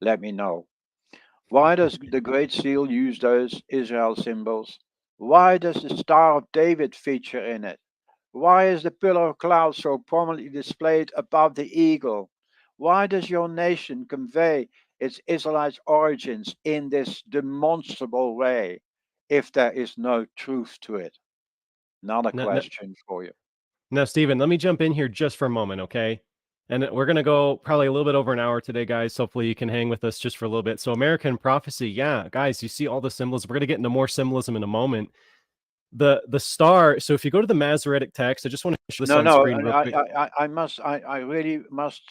let me know. Why does the Great Seal use those Israel symbols? Why does the Star of David feature in it? Why is the pillar of cloud so prominently displayed above the eagle? Why does your nation convey its Israelite origins in this demonstrable way if there is no truth to it? Another Now, now, question for you. now, Stephen, let me jump in here just for a moment, okay? And we're going to go probably a little bit over an hour today, guys. Hopefully you can hang with us just for a little bit. So American prophecy, yeah, guys, you see all the symbols. We're going to get into more symbolism in a moment. The star, so if you go to the Masoretic text, I just want to show this No, on no, screen real quick. I really must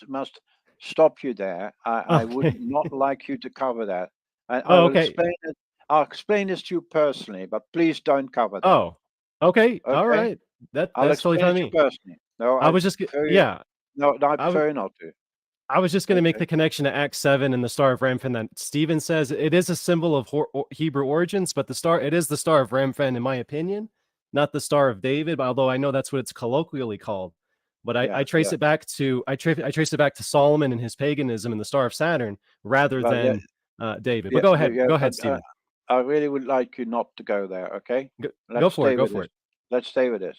stop you there. I would Okay. not like you to cover that. I Oh, will okay. explain it. I'll explain this to you personally, but please don't cover that. Oh, okay. All Okay? right. I'll That's totally explain fine it to with you me. personally. No, I I was just, prefer you. yeah, No, I I was, prefer you not to. I was just going to make Okay. the connection to Acts 7 and the Star of Ramphon that Stephen says it is a symbol of Hebrew origins, but it is the Star of Ramphon, in my opinion, not the Star of David, although I know that's what it's colloquially called. But I Yeah, trace yeah. it back to I trace it back to Solomon and his paganism and the Star of Saturn rather Well, than David. But yeah, go yeah, ahead, yeah, but Stephen. I really would like you not to go there. Okay? Go Let's for it. stay Go with for this. it. Let's stay with this.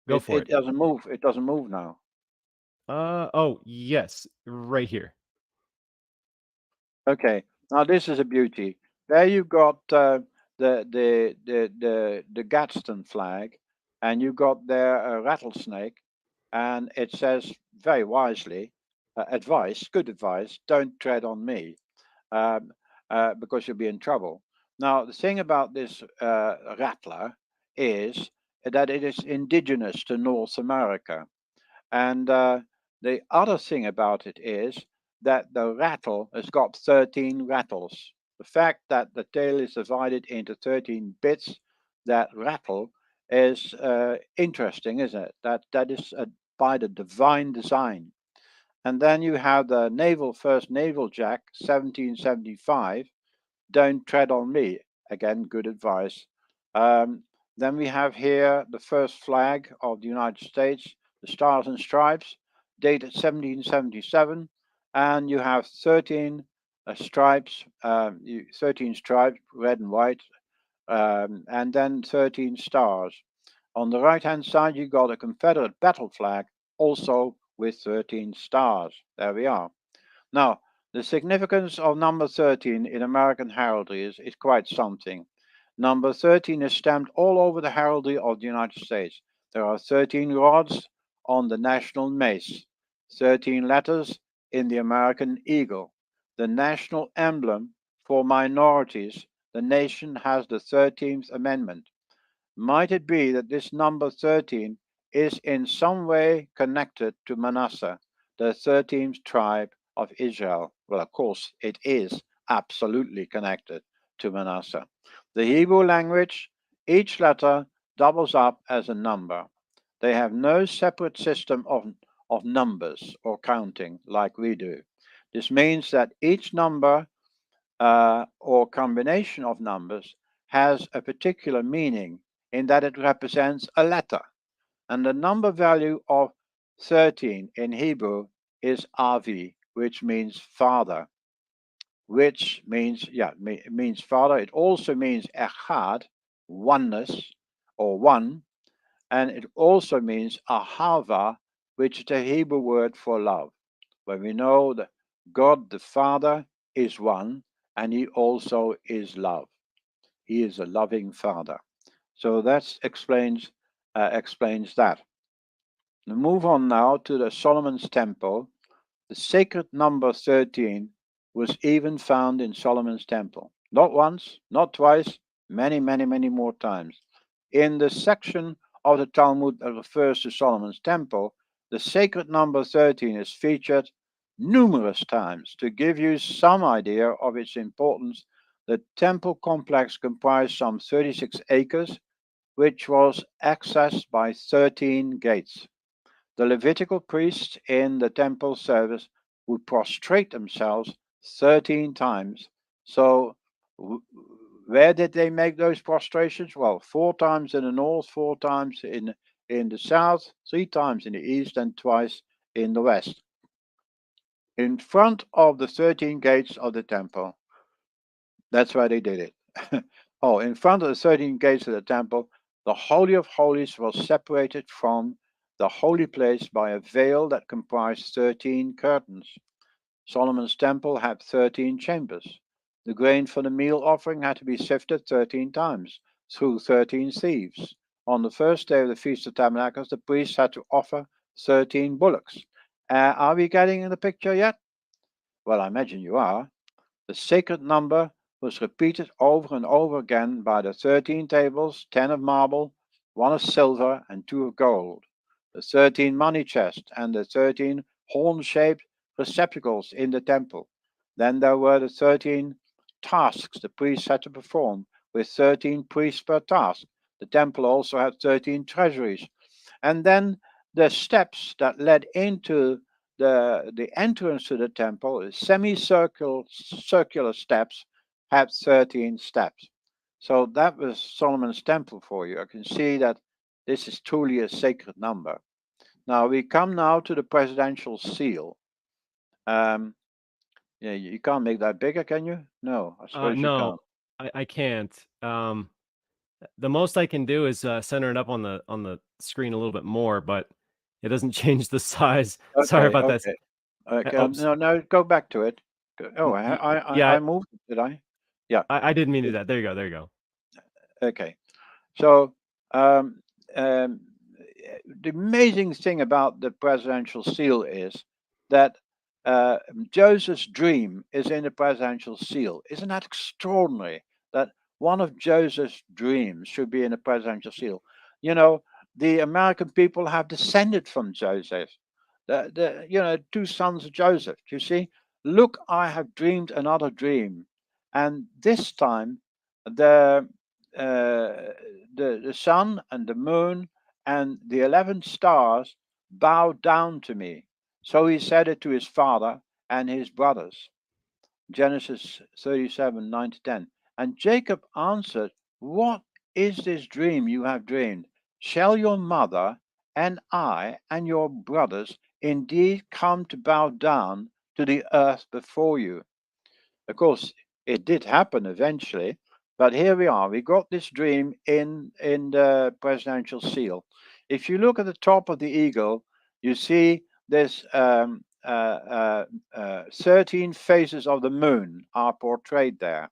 Go for It it. doesn't move. It doesn't move now. Oh yes, right here. Okay, now this is a beauty. There you got the Gadsden flag, and you got there a rattlesnake, and it says very wisely, advice, good advice, don't tread on me, um, because you'll be in trouble. Now the thing about this rattler is that it is indigenous to North America. And the other thing about it is that the rattle has got 13 rattles. The fact that the tail is divided into 13 bits that rattle is interesting, isn't it? That is by the divine design. And then you have the first naval jack, 1775. Don't tread on me. Again, good advice. Um, then we have here the first flag of the United States, the Stars and Stripes, dated 1777, and you have 13 stripes, 13 stripes, red and white, and then 13 stars. On the right-hand side, you got a Confederate battle flag, also with 13 stars. There we are. Now, the significance of number 13 in American heraldry is quite something. Number 13 is stamped all over the heraldry of the United States. There are 13 rods on the national mace, 13 letters in the American eagle. The national emblem for minorities, the nation has the 13th Amendment. Might it be that this number 13 is in some way connected to Manasseh, the 13th tribe of Israel? Well, of course, it is absolutely connected to Manasseh. The Hebrew language, each letter doubles up as a number. They have no separate system of numbers or counting like we do. This means that each number or combination of numbers has a particular meaning in that it represents a letter. And the number value of 13 in Hebrew is Avi, which means father, which means, yeah, it means father. It also means Echad, oneness or one, and it also means Ahava, which is the Hebrew word for love. When we know that God the Father is one, and he also is love. He is a loving Father. So that explains that. Move on now to the Solomon's Temple. The sacred number 13 was even found in Solomon's temple. Not once, not twice, many, many, many more times. In the section of the Talmud that refers to Solomon's temple, the sacred number 13 is featured numerous times. To give you some idea of its importance, the temple complex comprised some 36 acres, which was accessed by 13 gates. The Levitical priests in the temple service would prostrate themselves 13 times. So, where did they make those prostrations? Well, 4 times in the north, 4 times in the south, 3 times in the east, and twice in the west. In front of the 13 gates of the temple, that's where they did it. Oh, in front of the 13 gates of the temple, the Holy of Holies was separated from the holy place by a veil that comprised 13 curtains. Solomon's temple had 13 chambers. The grain for the meal offering had to be sifted 13 times through 13 sieves. On the first day of the Feast of Tabernacles, the priests had to offer 13 bullocks. Are we getting in the picture yet? Well, I imagine you are. The sacred number was repeated over and over again by the 13 tables, 10 of marble, 1 of silver, and 2 of gold, the 13 money chests, and the 13 horn-shaped receptacles in the temple. Then there were the 13 tasks the priests had to perform, with 13 priests per task. The temple also had 13 treasuries. And then the steps that led into the entrance to the temple, circular steps, had 13 steps. So that was Solomon's temple for you. I can see that this is truly a sacred number. Now we come now to the presidential seal. Yeah, you can't make that bigger, can you? No, I suppose you No, can't. I can't. The most I can do is center it up on the screen a little bit more, but it doesn't change the size. Sorry Okay, about that. okay, okay. Oops. No, go back to it. Oh, Yeah, I moved it, did I? Yeah. I didn't mean to do that. There you go. There you go. Okay. So um, um, the amazing thing about the presidential seal is that Joseph's dream is in the presidential seal. Isn't that extraordinary that one of Joseph's dreams should be in the presidential seal? You know, the American people have descended from Joseph. The 2 sons of Joseph. You see, look, I have dreamed another dream, and this time the the sun and the moon and the 11 stars bowed down to me. So he said it to his father and his brothers. Genesis 37, 9 to 10. And Jacob answered, what is this dream you have dreamed? Shall your mother and I and your brothers indeed come to bow down to the earth before you? Of course, it did happen eventually, but here we are. We got this dream in the presidential seal. If you look at the top of the eagle, you see this 13 phases of the moon are portrayed there.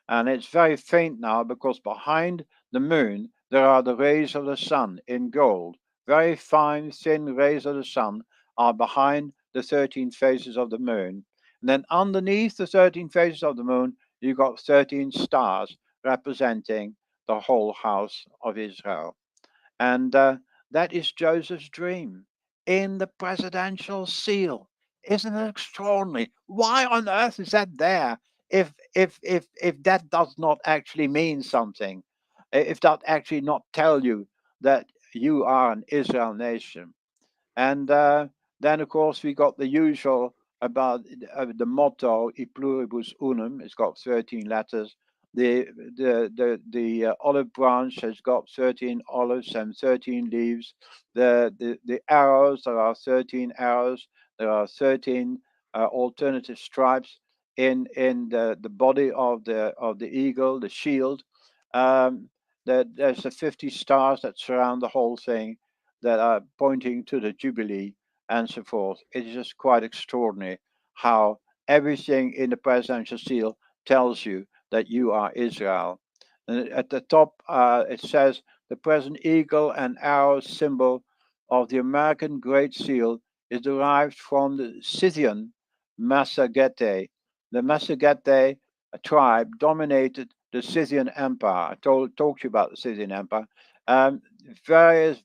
And it's very faint now because behind the moon there are the rays of the sun in gold. Very fine, thin rays of the sun are behind the 13 phases of the moon. And then underneath the 13 phases of the moon, you've got 13 stars representing the whole house of Israel. And that is Joseph's dream in the presidential seal. Isn't it extraordinary? Why on earth is that there if that does not actually mean something? If that actually not tell you that you are an Israel nation? And then, of course, we got the usual about the motto "E pluribus unum." It's got 13 letters. The olive branch has got 13 olives and 13 leaves. The arrows, there are 13 arrows. There are 13 alternative stripes in the body of the eagle, the shield. There's the 50 stars that surround the whole thing, that are pointing to the Jubilee and so forth. It is just quite extraordinary how everything in the presidential seal tells you that you are Israel. And at the top, it says the present eagle and arrow symbol of the American Great Seal is derived from the Scythian Massagetae, the Massagete tribe dominated the Scythian Empire. I talked to you about the Scythian Empire. Um, various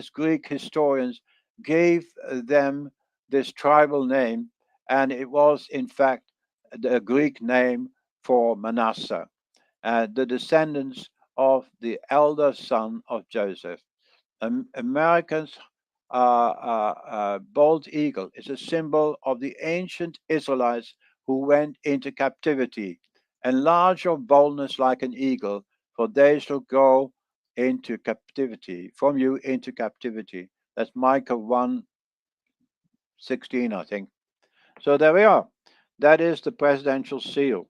Greek historians gave them this tribal name, and it was in fact the Greek name for Manasseh, the descendants of the elder son of Joseph. Americans, bald eagle is a symbol of the ancient Israelites who went into captivity. Enlarge your boldness like an eagle, for they shall go into captivity, from you into captivity. That's Micah 1:16, I think. So there we are. That is the presidential seal.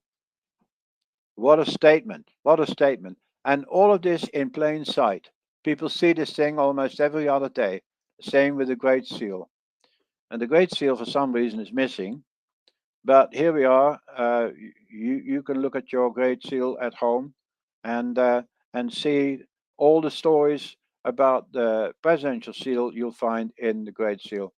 What a statement. What a statement. And all of this in plain sight. People see this thing almost every other day. Same with the Great Seal. And the Great Seal, for some reason, is missing. But here we are. You can look at your Great Seal at home and see all the stories about the presidential seal you'll find in the Great Seal.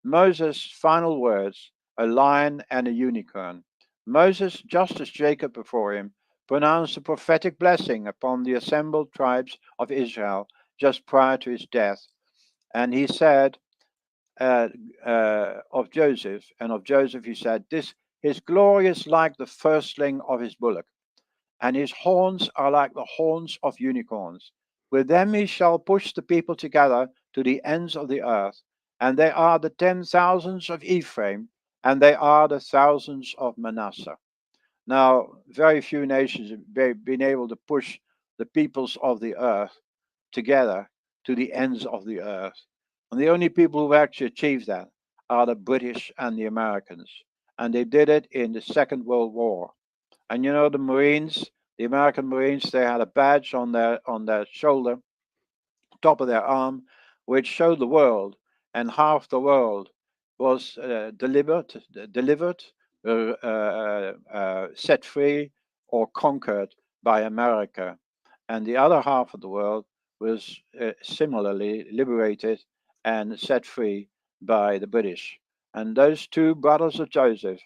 Moses' final words, a lion and a unicorn. Moses, just as Jacob before him, pronounced a prophetic blessing upon the assembled tribes of Israel just prior to his death. And he said of Joseph, he said, his glory is like the firstling of his bullock, and his horns are like the horns of unicorns. With them he shall push the people together to the ends of the earth, and they are the 10,000s of Ephraim, and they are the thousands of Manasseh. Now, very few nations have been able to push the peoples of the earth together to the ends of the earth. And the only people who've actually achieved that are the British and the Americans. And they did it in the Second World War. And you know, the Marines, the American Marines, they had a badge on their shoulder, top of their arm, which showed the world, and half the world was delivered, set free, or conquered by America, and the other half of the world was similarly liberated and set free by the British. And those two brothers of Joseph,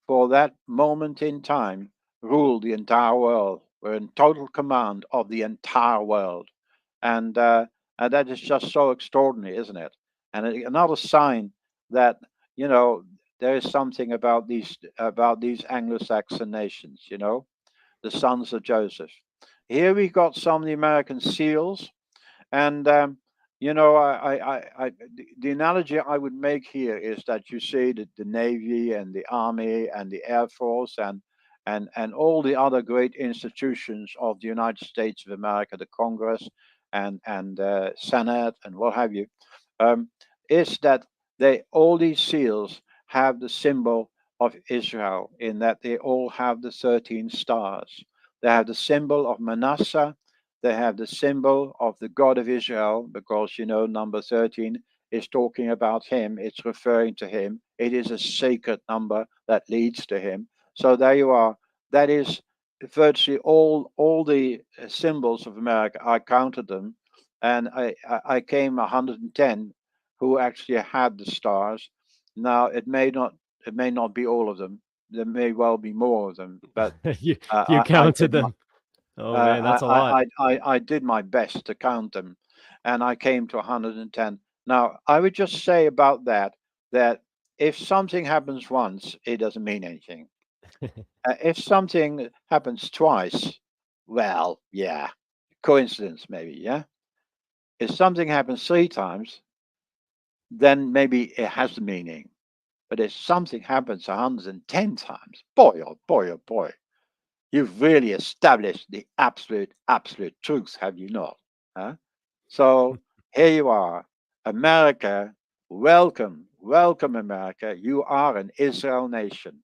for that moment in time, ruled the entire world, were in total command of the entire world. And that is just so extraordinary, isn't it? And another sign that, you know, there is something about these Anglo-Saxon nations, you know, the sons of Joseph. Here we got some of the American seals, and you know, the analogy I would make here is that you see the Navy and the Army and the Air Force and all the other great institutions of the United States of America, the Congress and Senate and what have you, is that they all these seals have the symbol of Israel in that they all have the 13 stars. They have the symbol of Manasseh. They have the symbol of the God of Israel, because you know number 13 is talking about him. It's referring to him. It is a sacred number that leads to him. So there you are. That is virtually all the symbols of America. I counted them, and I came 110 who actually had the stars. Now it may not be all of them. There may well be more of them, but you I counted did my them. Oh man, that's a lot. I did my best to count them, and I came to 110. Now I would just say about that if something happens once, it doesn't mean anything. If something happens twice, well, yeah, coincidence maybe, yeah. If something happens three times, then maybe it has a meaning. But if something happens 110 times, boy, oh boy, oh boy, you've really established the absolute truth, have you not? Huh? So here you are, America. Welcome, welcome, America. You are an Israel nation.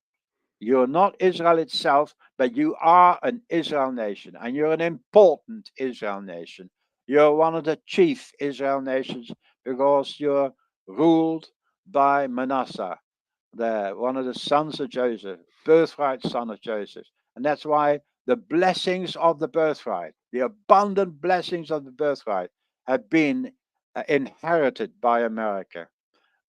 You're not Israel itself, but you are an Israel nation, and you're an important Israel nation. You're one of the chief Israel nations because you're ruled by Manasseh, one of the sons of Joseph, birthright son of Joseph. And that's why the blessings of the birthright, the abundant blessings of the birthright, have been inherited by America.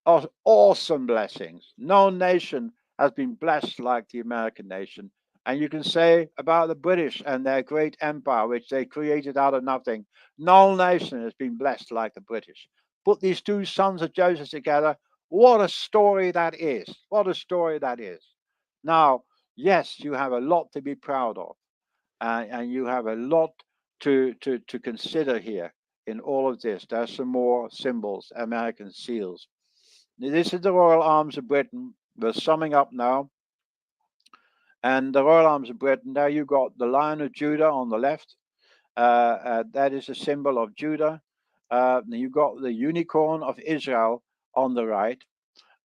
Awesome blessings. No nation has been blessed like the American nation. And you can say about the British and their great empire, which they created out of nothing, no nation has been blessed like the British. Put these two sons of Joseph together. What a story that is. What a story that is. Now, yes, you have a lot to be proud of, and you have a lot to consider here in all of this. There's some more symbols, American seals. This is the Royal Arms of Britain. We're summing up now. And the Royal Arms of Britain, there you got the Lion of Judah on the left. That is a symbol of Judah. You got the unicorn of Israel on the right.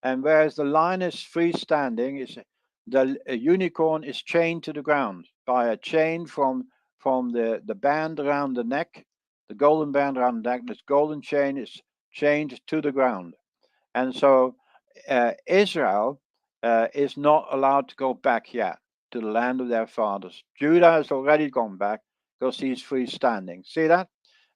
And whereas the lion is freestanding, the unicorn is chained to the ground by a chain from the band around the neck, the golden band around the neck. This golden chain is chained to the ground. And so Israel is not allowed to go back yet to the land of their fathers. Judah has already gone back because he's freestanding. See that?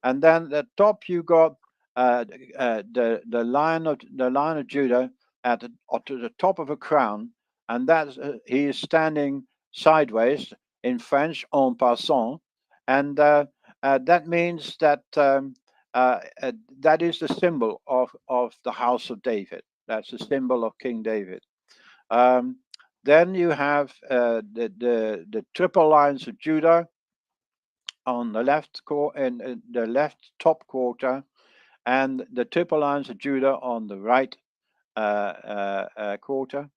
And then at the top you got the lion of Judah to the top of a crown, and that's he is standing sideways, in French, en passant, and that means that that is the symbol of the house of David. That's the symbol of King David. Then you have the triple lines of Judah on the left in the left top quarter, and the triple lines of Judah on the right quarter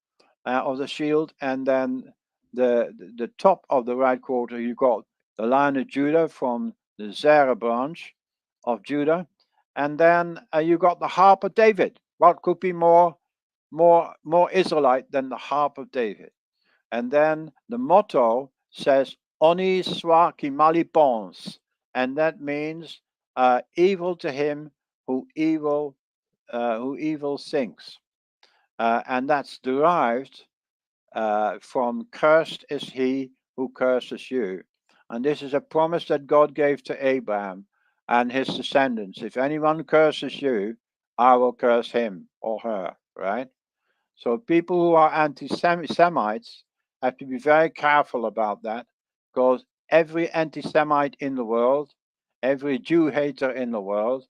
of the shield, and then the top of the right quarter you got the line of Judah from the Zerah branch of Judah, and then you got the harp of David. What could be more Israelite than the harp of David? And then the motto says "Honi soit qui mal y pense," and that means evil to him who evil thinks, and that's derived from "cursed is he who curses you," and this is a promise that God gave to Abraham and his descendants. If anyone curses you, I will curse him or her, right? So people who are anti-Semites have to be very careful about that, because every anti-Semite in the world, every Jew hater in the world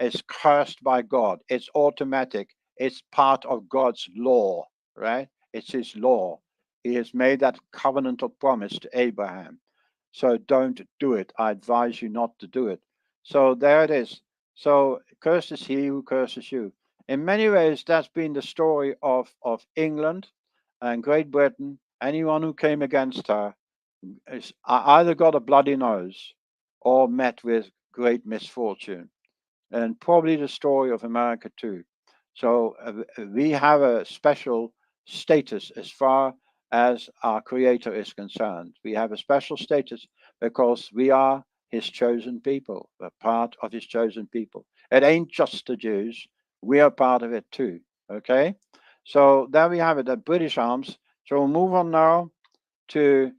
is cursed by God. It's automatic. It's part of God's law, right? It's his law. He has made that covenantal promise to Abraham. So don't do it. I advise you not to do it. So there it is. So cursed is he who curses you. In many ways, that's been the story of England and Great Britain. Anyone who came against her either got a bloody nose or met with great misfortune. And probably the story of America too. So we have a special status as far as our Creator is concerned. We have a special status because we are his chosen people. We're part of his chosen people. It ain't just the Jews. We are part of it too. Okay? So there we have it, the British arms. So we'll move on now to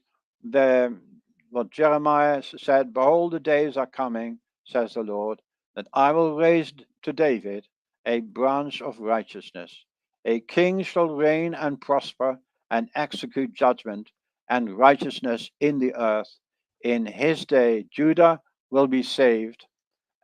what Jeremiah said, "Behold, the days are coming, says the Lord, that I will raise to David a branch of righteousness. A king shall reign and prosper and execute judgment and righteousness in the earth. In his day, Judah will be saved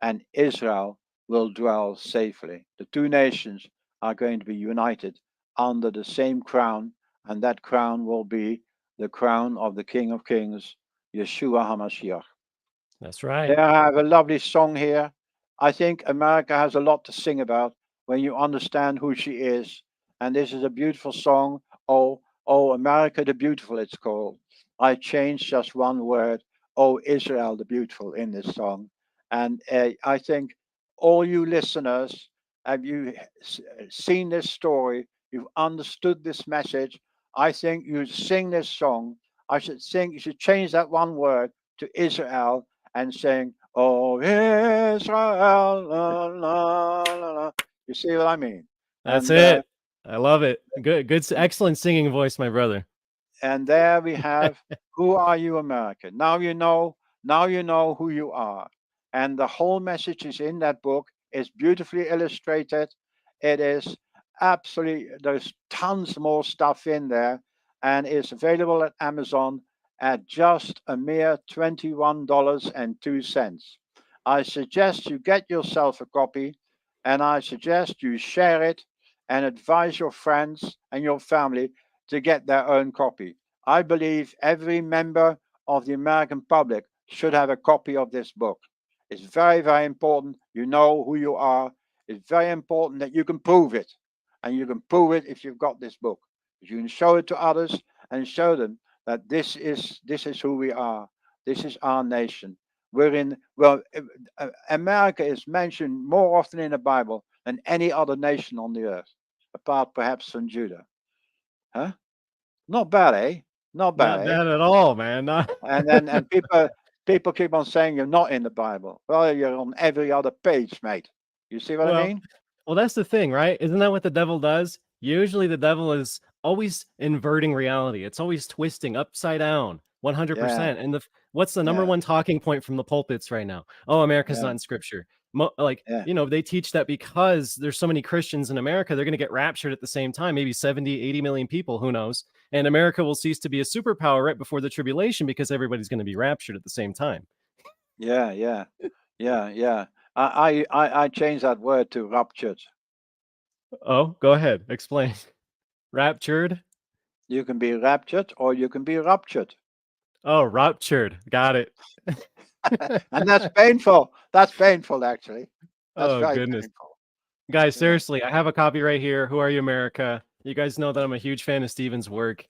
and Israel will dwell safely." The two nations are going to be united under the same crown, and that crown will be the crown of the King of Kings, Yeshua HaMashiach. That's right. There I have a lovely song here. I think America has a lot to sing about when you understand who she is. And this is a beautiful song. Oh, America the Beautiful, it's called. I changed just one word. Oh, Israel the Beautiful in this song. And I think all you listeners, have you seen this story? You've understood this message. I think you sing this song. You should change that one word to Israel and saying, "Oh, Israel, la, la, la, la." You see what I mean? That's And it. I love it. Good, excellent singing voice, my brother. and there we have "Who Are You, America?" Now you know. Now you know who you are, and the whole message is in that book. It's beautifully illustrated. It is absolutely, there's tons more stuff in there, and it's available at Amazon at just a mere $21.02. I suggest you get yourself a copy, and I suggest you share it and advise your friends and your family to get their own copy. I believe every member of the American public should have a copy of this book. It's very, very important. You know who you are. It's very important that you can prove it. And you can prove it if you've got this book. You can show it to others and show them that this is who we are. This is our nation. We're in, well, America is mentioned more often in the Bible than any other nation on the earth, apart perhaps from Judah. Huh? Not bad, eh? Not bad, Not eh? bad at all, man. And people keep on saying you're not in the Bible. Well, you're on every other page, mate. You see what I Well, mean? well, that's the thing, right? Isn't that what the devil does? Usually the devil is always inverting reality. It's always twisting upside down, Yeah, 100%. And what's the number yeah, one talking point from the pulpits right now? Oh, America's yeah, not in scripture. yeah, They teach that because there's so many Christians in America, they're going to get raptured at the same time, maybe 70, 80 million people, who knows? And America will cease to be a superpower right before the tribulation because everybody's going to be raptured at the same time. yeah, yeah, yeah, yeah. I changed that word to ruptured. Oh, go ahead. Explain. Raptured? You can be raptured or you can be ruptured. Oh, ruptured. Got it. And that's painful. That's painful, actually. That's Oh, very goodness. painful. Guys, Yeah, seriously, I have a copy right here. Who Are You, America? You guys know that I'm a huge fan of Stephen's work.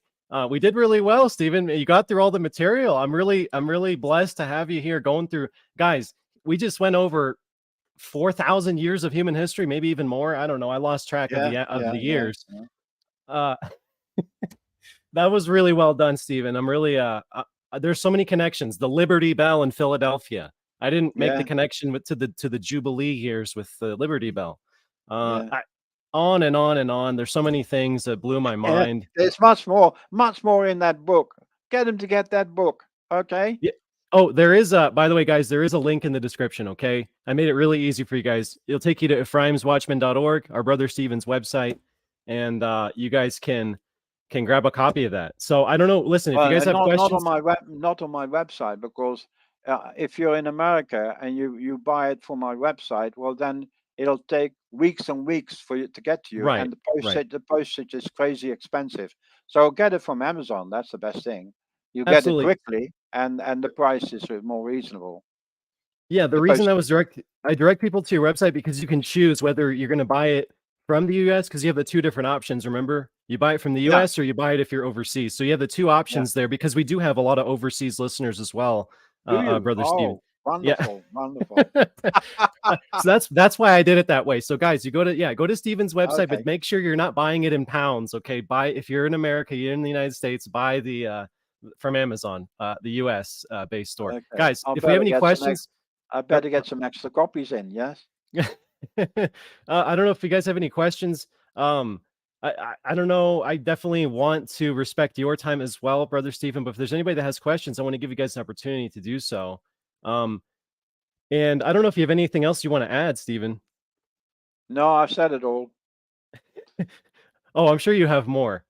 We did really well, Stephen. You got through all the material. I'm really blessed to have you here going through. Guys, we just went over 4,000 years of human history, maybe even more. I don't know. I lost track of yeah, the yeah, yeah, years. yeah. Uh, that was really well done, Stephen. I'm really there's so many connections. The Liberty Bell in Philadelphia. I didn't make the Yeah, connection to the Jubilee years with the Liberty Bell. yeah. On and on and on. There's so many things that blew my Yeah, mind. there's much more in that book. Get them to get that book, okay? Yeah. Oh, there is by the way, guys, there is a link in the description. Okay. I made it really easy for you guys. It'll take you to ephraimswatchman.org, our brother Stephen's website, and you guys can grab a copy of that. So I don't know. Listen, if you Well, guys have not on questions, my not on my website, because if you're in America and you buy it from my website, well then it'll take weeks and weeks for it to get to you, right, and right. the postage is crazy expensive. So get it from Amazon. That's the best thing. You get it Absolutely. quickly, and the price is more reasonable Yeah, the because reason I direct people to your website because you can choose whether you're going to buy it from the US because you have the two different options. Remember, you buy it from the yeah, US or you buy it if you're overseas. So you have the two yeah. options there because we do have a lot of overseas listeners as well, Do you? brother Steven. Oh, Yeah. wonderful, wonderful. So that's why I did it that way. So guys, you go to Steven's website, but Okay, make sure you're not buying it in pounds. Okay, buy if you're in America, you're in the United States, buy the from Amazon, the US based store. okay. Guys, if we have any questions, I better get some extra copies in. Yes. I don't know if you guys have any questions. I don't know. I definitely want to respect your time as well, brother Stephen. But if there's anybody that has questions, I want to give you guys an opportunity to do so. And I don't know if you have anything else you want to add, Stephen. No, I've said it all. Oh, I'm sure you have more.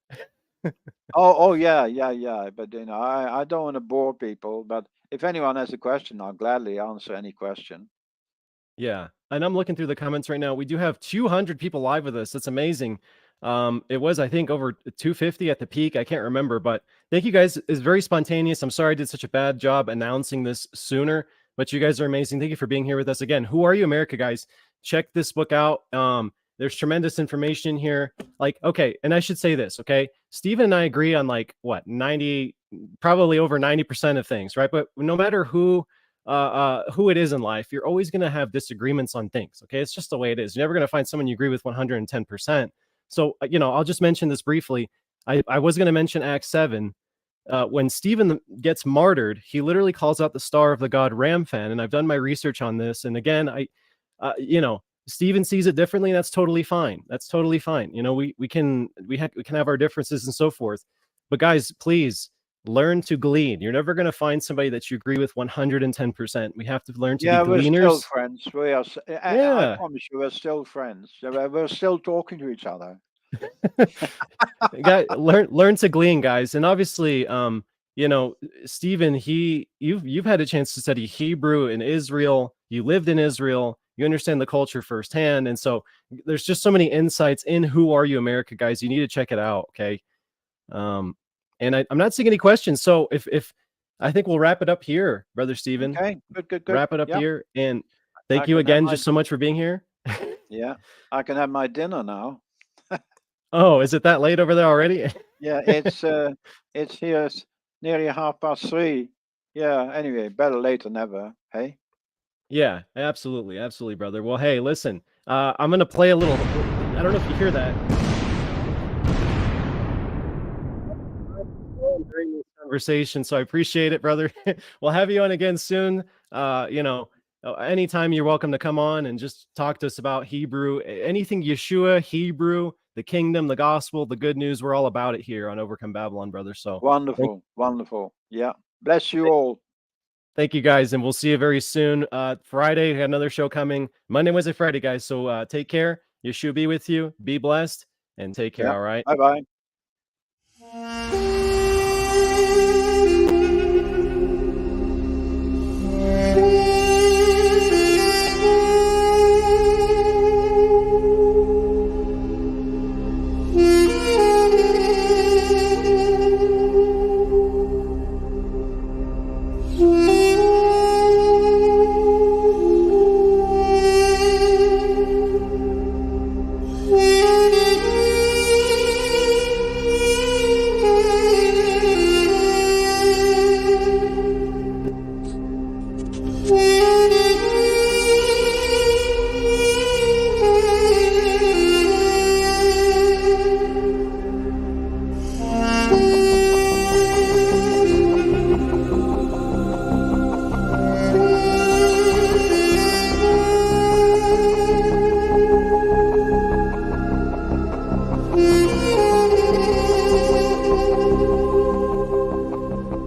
Oh, yeah, yeah, yeah. But I don't want to bore people. But if anyone has a question, I'll gladly answer any question. Yeah. And I'm looking through the comments right now. We do have 200 people live with us. That's amazing. It was, I think, over 250 at the peak. I can't remember, but thank you guys. It's very spontaneous. I'm sorry I did such a bad job announcing this sooner, but you guys are amazing. Thank you for being here with us again. Who Are You, America, guys? Check this book out. There's tremendous information here. Like, okay, and I should say this, okay? Stephen and I agree on like what 90, probably over 90% of things, right? But no matter who it is in life, you're always going to have disagreements on things. Okay. It's just the way it is. You're never going to find someone you agree with 110%. So, I'll just mention this briefly. I was going to mention Acts 7. When Stephen gets martyred, he literally calls out the star of the god Ramfan. And I've done my research on this. And again, Stephen sees it differently. And that's totally fine. That's totally fine. We can have our differences and so forth. But guys, please learn to glean. You're never going to find somebody that you agree with 110%. We have to learn to be Yeah, we're still gleaners. friends. We are. I Yeah. promise you, we're still friends. We're still talking to each other. Learn to glean, guys. And obviously, you know, Stephen, you've had a chance to study Hebrew in Israel. You lived in Israel. You understand the culture firsthand, and so there's just so many insights in Who Are You, America, guys. You need to check it out. Okay. And I'm not seeing any questions, so if I think we'll wrap it up here, Brother Stephen. Okay, good. Wrap it up Yeah, here, and I thank you can have again my just so much for being here. yeah, I can have my dinner now. Oh, is it that late over there already? Yeah, it's here. It's nearly 3:30. Yeah. Anyway, better late than never. Hey. Yeah, absolutely, absolutely, brother. Well, hey, listen, I'm gonna play a little. I don't know if you hear that during this conversation, so I appreciate it, brother. We'll have you on again soon. You know, anytime you're welcome to come on and just talk to us about Hebrew, anything Yeshua, Hebrew, the kingdom, the gospel, the good news. We're all about it here on Overcome Babylon, brother. So Wonderful. Yeah. Bless you all. thank you, guys, and we'll see you very soon. Friday, we got another show coming. Monday, Wednesday, Friday, guys. So take care. Yeshua be with you. Be blessed, and take care. Yeah. All right. Bye bye.